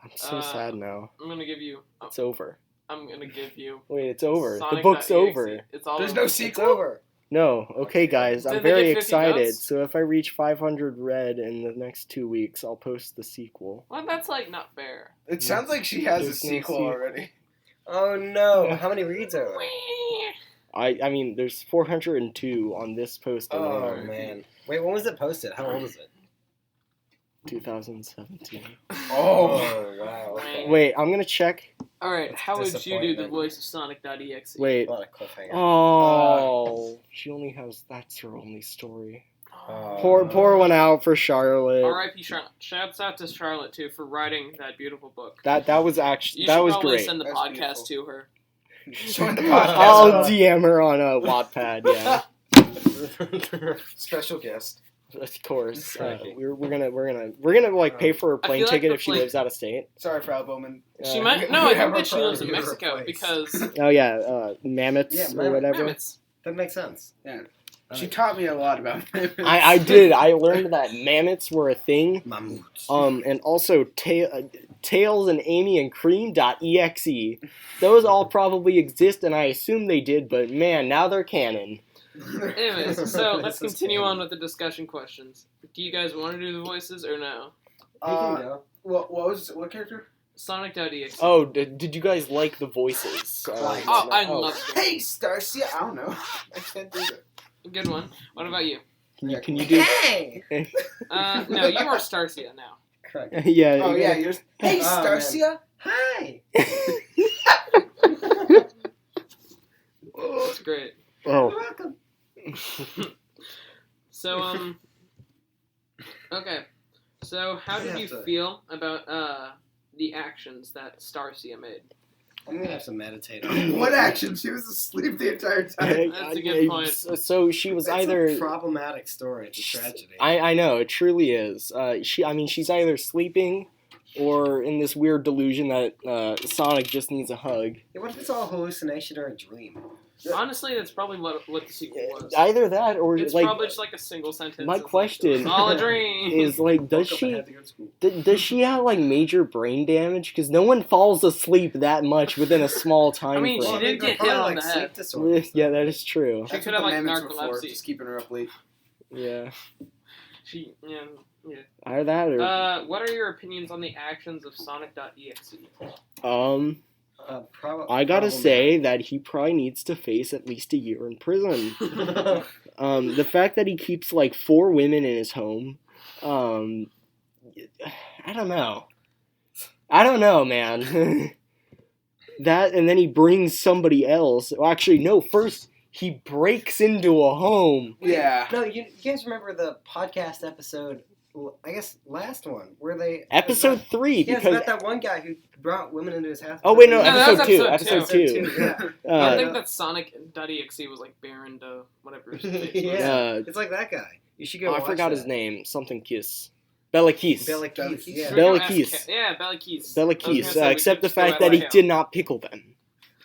I'm so sad now. I'm gonna give you. It's over. I'm gonna give you. Wait, it's over. Sonic.exe. The book's over. It's all There's over. no It's sequel. over. No, okay, guys, I'm Did they very get 50 excited. votes? So if I reach 500 red in the next 2 weeks, I'll post the sequel. Well, that's like not fair. It sounds like she has a There's no sequel sequel. already. Oh no! How many reads are there? I mean, there's 402 on this post Oh alone. man! Wait, when was it posted? How old is it? 2017. Oh. Wow! Okay. Wait, I'm gonna check. All right, That's how would you do the disappointment. voice of Sonic.exe? Wait. What a cliffhanger. Oh, she only has. That's her only story. Oh. Pour one out for Charlotte. R.I.P. Charlotte. Shouts out to Charlotte too for writing that beautiful book. That was actually You that should was probably great. send the That's podcast to her. Join the podcast. I'll DM her on a Wattpad. Yeah, Special guest. of course. Crikey. We're gonna like pay for her I plane feel like ticket the if she plane- lives out of state. Sorry, Frau Bowman. She Uh, might. we No, I have think our that she lives in priorities Mexico replaced. because Oh yeah, mammoths Yeah, or whatever. Mammoths. That makes sense. She taught me a lot about it. I did. I learned that mammoths were a thing. Mammoths. And also Tails and Amy and Cream.exe. Those all probably exist, and I assume they did. But man, now they're canon. Anyways, so let's This is continue canon. on with the discussion questions. Do you guys want to do the voices or no? You can go. What character? Sonic.exe. Oh, did you guys like the voices? Oh, I love it. Hey, Starcia. I don't know. I can't do it. Good one. What about you? Can you do? Hey! No, you are Starcia now. Correct. Yeah. Oh you yeah, gotta- you're. Hey, Oh, Starcia. Hi! It's great. Oh. You're welcome. So, okay. So, how did you feel about the actions that Starcia made? I'm gonna have to meditate on it. What action? She was asleep the entire time. That's a good point. So she was It's either. a problematic story. It's a tragedy. I know it truly is. She's either sleeping, or in this weird delusion that Sonic just needs a hug. Yeah, what if it's all hallucination or a dream? Honestly, that's probably what the sequel was. Either that, or It's like probably just like a single sentence. my It's like, question "It was all a dream." is like, does Woke up and she had to go to school. does she have like major brain damage? Because no one falls asleep that much within a small time I mean, frame. she did they're get probably hit on like the sleep head. disorders. Yeah, that is true. She That's could what have, the like, mammoths were for, narcolepsy. just keeping her up late. Yeah, She, yeah. either that or What are your opinions on the actions of Sonic.exe? I gotta say that he probably needs to face at least a year in prison. The fact that he keeps like 4 women in his home, I don't know. I don't know, man. That, and then he brings somebody else. Well, actually, no. First, he breaks into a home. Yeah. No, you guys remember the podcast episode? I guess last one where they Episode 3, Yeah, it's because about that one guy who brought women into his house. oh wait, no, No, that was episode 2. episode Episode 2. Yeah. I Uh, think that Sonic.exe was like Baron to whatever his face was. Yeah. It's like that guy. You should go. I watch forgot that. his name. Something Kiss. Bella Keys. Bella Bella Keys. Keys. Yeah. Should we go Bella ask Keys. Yeah, Bella Keys. Bella I was gonna Keys. say, we Except could the just go fact ask that he him. did not pickle them.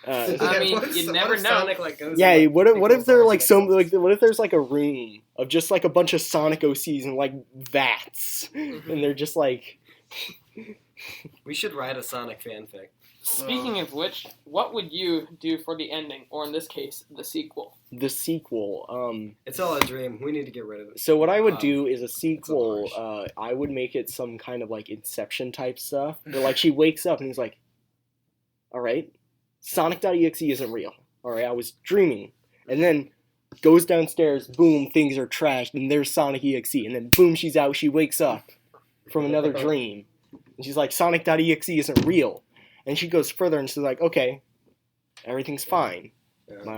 I mean, What if- you what never if know. Sonic, like, goes Yeah, and, what if pickles there all like his some pickles? like what if there's like a room of just like a bunch of Sonic OCs and like vats, and they're just like We should write a Sonic fanfic. Speaking of which, what would you do for the ending, or in this case, the sequel? the sequel. It's all a dream. We need to get rid of it. So what I would Wow. do is a sequel. I would make it some kind of like Inception type stuff. Where like she wakes up and he's like, "All right, Sonic.exe isn't real. All right, I was dreaming," and then goes downstairs. Boom, things are trashed, and there's Sonic.exe, and then boom, she's out. She wakes up from another dream, and she's like, "Sonic.exe isn't real," and she goes further and she's like, "Okay, everything's fine."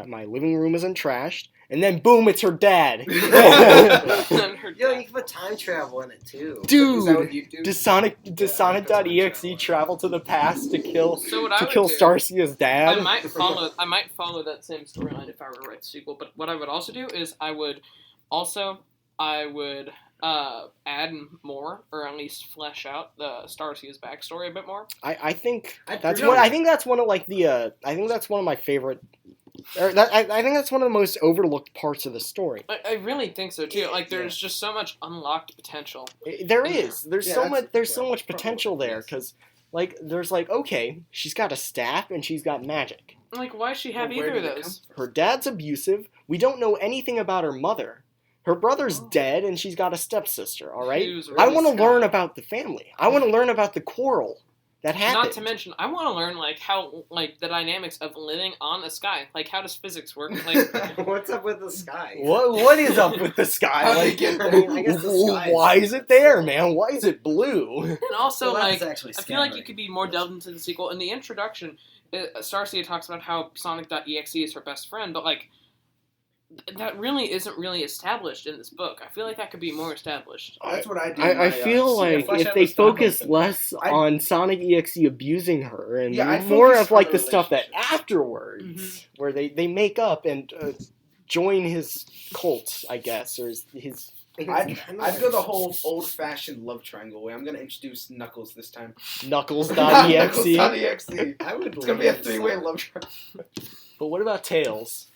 My living room isn't trashed, and then boom, it's her dad. And her Yo, dad. you can put time travel in it too. Is that what Dude, you do? does Sonic Yeah, Sonic.exe travel to the past to kill So what I would do, Starcia's dad? I might follow that same storyline if I were to write the sequel. But what I would also do is I would add more, or at least flesh out the Starcia's backstory a bit more. I think I'd that's agree. what I think that's one of like the I think that's one of my favorite. I think that's one of the most overlooked parts of the story. I really think so too. Like Yeah. there's just so much unlocked potential. There is. There's Yeah, so that's- much. There's so yeah, much potential probably, there yes. because like there's like okay, she's got a staff and she's got magic. Like why does she have Well, where either of did it those? come Her dad's abusive. We don't know anything about her mother. Her brother's dead and she's got a stepsister. All right. Who's I really want to Sky. learn about the family. I want to learn about the quarrel that happened. Not to mention, I want to learn like how like the dynamics of living on the sky. Like how does physics work? Like What's up with the sky? What is up with the sky? How Like, did I mean, I guess the sky is- why is it there, man? Why is it blue? and also Well, like that's actually I feel like you scary. could be more delved into the sequel. In the introduction, Starcia talks about how Sonic.exe is her best friend, but like that really isn't really established in this book. I feel like that could be more established. That's what I do. I feel like flesh if out they the Stockholm focus thing. less on Sonic.exe abusing her and Yeah, I'd more focus of like on the the stuff that relationships. afterwards, Mhm. where they make up and join his cult, I guess, or his I'd go the whole old-fashioned love triangle way. I'm gonna introduce Knuckles this time. Knuckles.exe. Knuckles.exe. I would. It's gonna be a three-way love triangle. But what about Tails?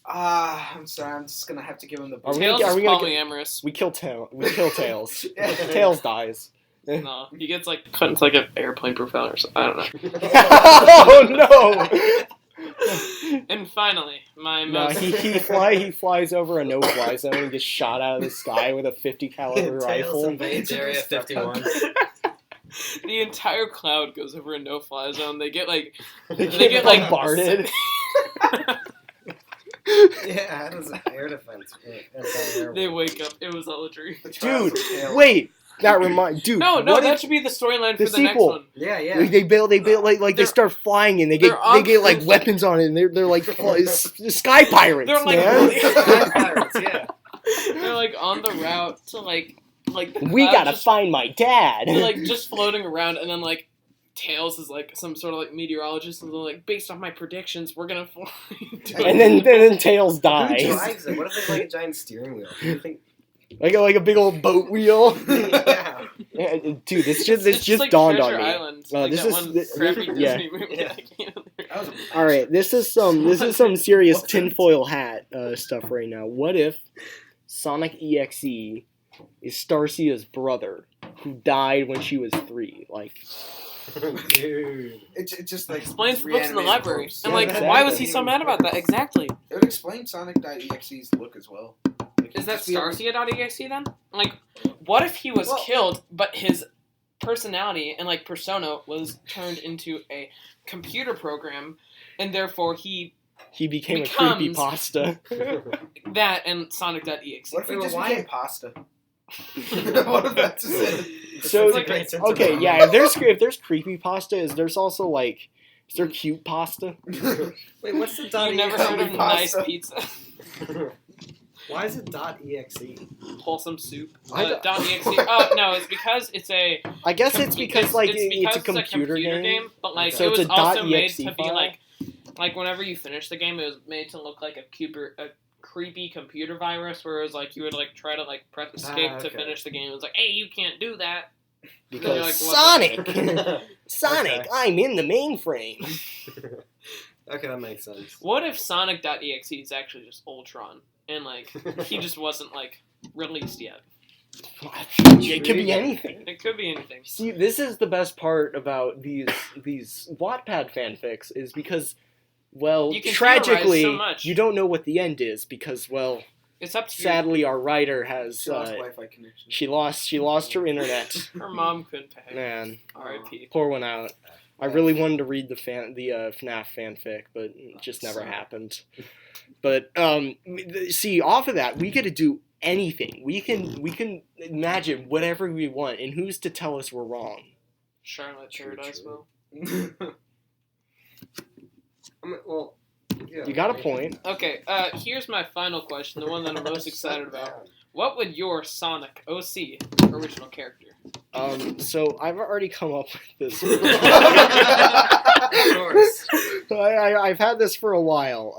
I'm sorry. I'm just gonna have to give him the. Are we Tails gonna- is are we gonna polyamorous. We kill Tails. Tails dies. No, he gets like cut into like an airplane propeller or something. I don't know. Oh no! And finally, my No, most he flies over a no-fly zone and gets shot out of the sky with a 50 caliber Tails rifle. invades Area 51. the entire cloud goes over a no-fly zone. They get like They They get get, like, bombarded. Yeah, how does air defense work? they wake up. It was all a dream. Dude, wait. No, what that if should be the storyline the for the next sequel- one. Yeah, yeah. they build like they They're- start flying and they they're on- get like weapons on it and they're like sky pirates, They're like man. Pirates, yeah. They're like on the route to like the We cloud gotta just, find my dad. they're like just floating around, and then like Tails is like some sort of like meteorologist, and they're like, based off my predictions, we're gonna fly. to and it." then Tails Who dies. drives it? What if there's like a giant steering wheel? Do you think? Like a big old boat wheel. Yeah. Yeah, dude, this It's just like dawned Treasure on me. Island, Oh, like this that is- one this- crappy yeah. Disney movie. Yeah. That was a All right, this is some serious tinfoil hat stuff right now. What if Sonic.exe is Starcia's brother who died when she was 3? Like, Dude. It's just like Explains the books in the reanimated library, corpse. and Yeah, like, exactly. why was he so mad about that? Exactly. It would explain Sonic.exe's look as well. Like, Is that just be able- Starcia.exe then? Like, what if he was Well- killed, but his personality and like persona was turned into a computer program, and therefore he became Becomes- a creepypasta. that and Sonic.exe. What if Wait, it just why- became pasta? What if that's just it? So, It's a great sense of okay, humor. yeah, if there's creepypasta, there's also like, is there cute pasta? Wait, what's the You never Dot heard of exe. nice Pasta. pizza? Why is it .exe? Wholesome soup. I don't- .exe. Oh no, it's because it's a. I guess it's because like it's a because computer game. but like So it it's was a also made .exe to be file? like whenever you finish the game, it was made to look like a creepy computer virus, where it was like you would like try to like press escape to okay. finish the game. It was like, hey, you can't do that. Because Like, what Sonic, Sonic, Okay. I'm in the mainframe. Okay, that makes sense. What if Sonic.exe is actually just Ultron and like he just wasn't like released yet? It could be anything. It could be anything. See, this is the best part about these Wattpad fanfics is because, well, You can tragically, theorize so much. you don't know what the end is because, well, It's up to you. sadly, our writer has She lost Wi-Fi connection. she lost her internet. Her mom couldn't pay. Man, R.I.P. pour one out. I really wanted to read the FNAF fanfic, but it just never happened. But see, off of that, we get to do anything. We can imagine whatever we want, and who's to tell us we're wrong? Charlotte True, Paradise true. will. I mean, well, You got a point. Okay, here's my final question, the one that I'm most excited about. What would your Sonic.exe original character? So I've already come up with this. Of course. I've had this for a while.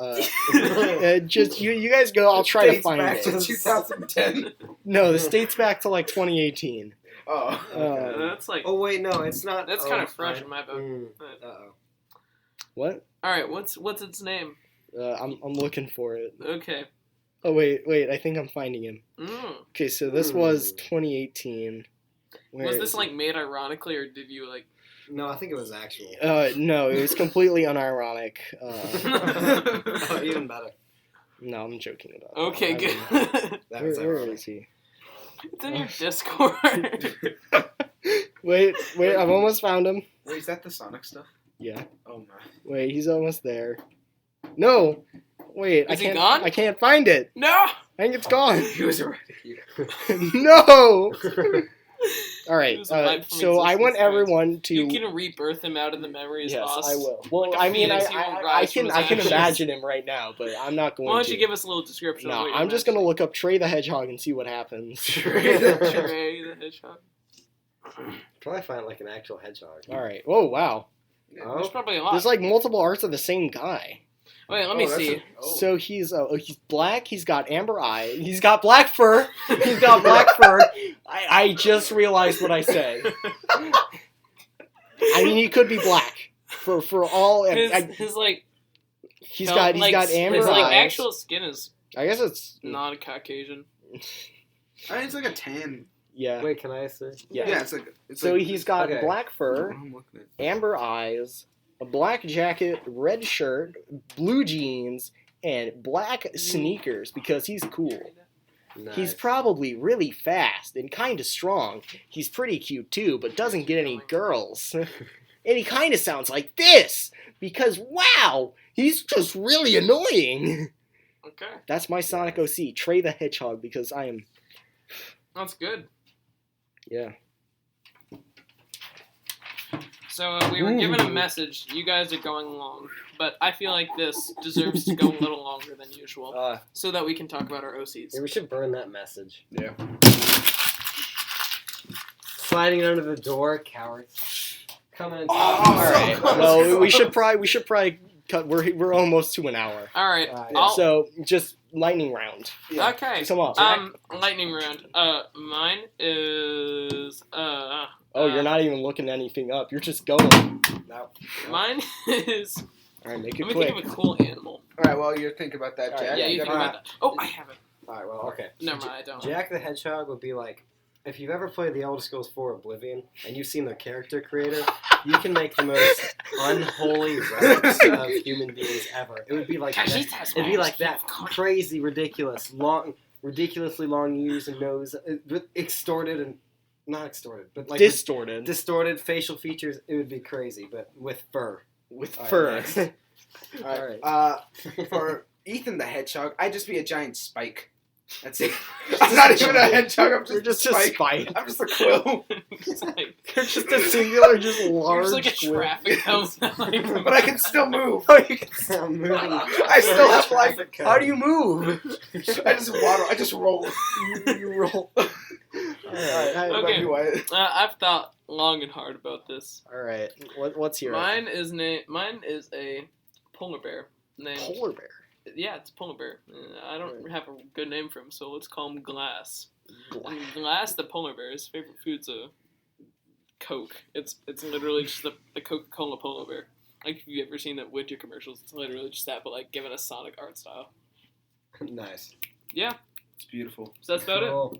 Just you guys go. I'll try to find back it. to 2010. No, this dates back to like 2018. Oh. That's like Oh wait, no, it's not. that's kind of fresh in my book. Uh-oh. What? All right, what's its name? I'm looking for it. Okay. Oh wait, I think I'm finding him. Okay, so this was 2018. Where Was is this it? like made ironically, or did you like? No, I think it was actual. No, it was completely unironic. Oh, even better. No, I'm joking about. Okay, that. good. That was Where ironic. is he? It's in your Discord. Wait, I've almost found him. Wait, is that the Sonic stuff? Yeah. Oh my. Wait, he's almost there. No. Wait, Is he can't. gone? I can't find it. No. I think it's gone. He was already here. No. All right. He was alive from So I want existence, everyone to. You can rebirth him out of the memories Yes, lost. I will. Well, Like a I mean, phoenix, he won't I rise from can his ashes. imagine him right now, but I'm not going to. Why don't you give us a little description? No, of what you're I'm just gonna imagining? look up Trey the Hedgehog and see what happens. Trey the Hedgehog. Probably find like an actual hedgehog. All right. Oh wow. There's probably a lot. There's like multiple arts of the same guy. Wait, let me see. So he's black. He's got amber eye. He's got black fur. He's got black fur. I just realized what I said. I mean, he could be black for all. His like he's got amber his like eyes. actual skin is I guess it's not Caucasian. I mean, it's like a tan. yeah. Wait, can I say? Yeah. It's like. It's So like, he's got okay. black fur, I'm looking at. amber eyes, a black jacket, red shirt, blue jeans, and black sneakers because he's cool. Nice. He's probably really fast and kind of strong. He's pretty cute too, but doesn't get any girls. And he kind of sounds like this because wow, he's just really annoying. Okay, That's my Sonic.exe, Trey the Hedgehog, because I am, that's good. yeah. So we were given a message. You guys are going long, but I feel like this deserves to go a little longer than usual, so that we can talk about our OCs. Yeah, we should burn that message. Yeah. Sliding under the door, cowards. Coming. All right. Well, we should probably cut. We're almost to an hour. All right. Yeah. So just lightning round. Okay. Come on. Lightning round. Mine is Oh, you're not even looking anything up. You're just going. No. Mine is. All right, make Let it me quick. think of a cool animal. All right. Well, you're thinking about that, All right, Jack. Yeah, you think about that. Oh, I have it. All right. Well, okay. Never mind, I don't. Jack the Hedgehog would be like, if you've ever played the Elder Scrolls 4 Oblivion and you've seen the character creator, you can make the most unholy relics of human beings ever. It would be like that. It'd be like that crazy, ridiculously long ears and nose, extorted and not extorted, but like distorted facial features. It would be crazy, but with fur. With All fur. right, next. All right. For Ethan the Hedgehog, I'd just be a giant spike. That's it. I'm not even a hedgehog. I'm You're just just a a spike. spike. I'm just a quill. It's like, You're just a singular, just large. there's like a squid. traffic cone. But I can still move. Oh, you can I'm moving. I still have like. Traffic How do cone. you move? I just waddle. I just roll. You roll. All right. Okay. Anyway. I've thought long and hard about this. All right. What's your Mine is a polar bear named. polar bear? Yeah, it's a polar bear. I don't have a good name for him, so let's call him Glass. And Glass, the polar bear, his favorite food's a Coke. It's literally just the Coca-Cola polar bear. Like, if you've ever seen the Winter commercials, it's literally just that, but like given a Sonic art style. Nice. Yeah, It's beautiful. so that's about it. Cool.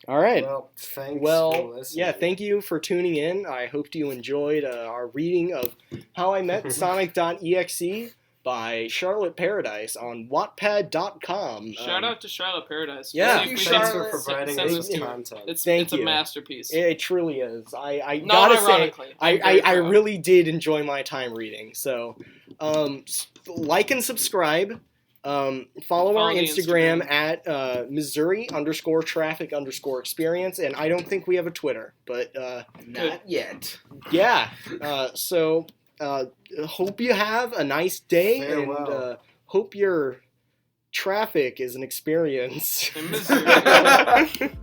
All right. Well, thanks for Well, listening. yeah, thank you for tuning in. I hope you enjoyed our reading of How I Met Sonic.exe by Charlotte Paradise on Wattpad.com. Shout out to Charlotte Paradise. Yeah. See if we Thanks can for Charlotte. providing send us this with to her. content. It's Thank a you. masterpiece. It truly is. I Not gotta say, ironically. I'm very I proud. really did enjoy my time reading. So, like and subscribe. Follow our the Instagram at Missouri_traffic_experience, and I don't think we have a Twitter, but Not yet. yeah. So hope you have a nice day, Farewell. and hope your traffic is an experience. In Missouri.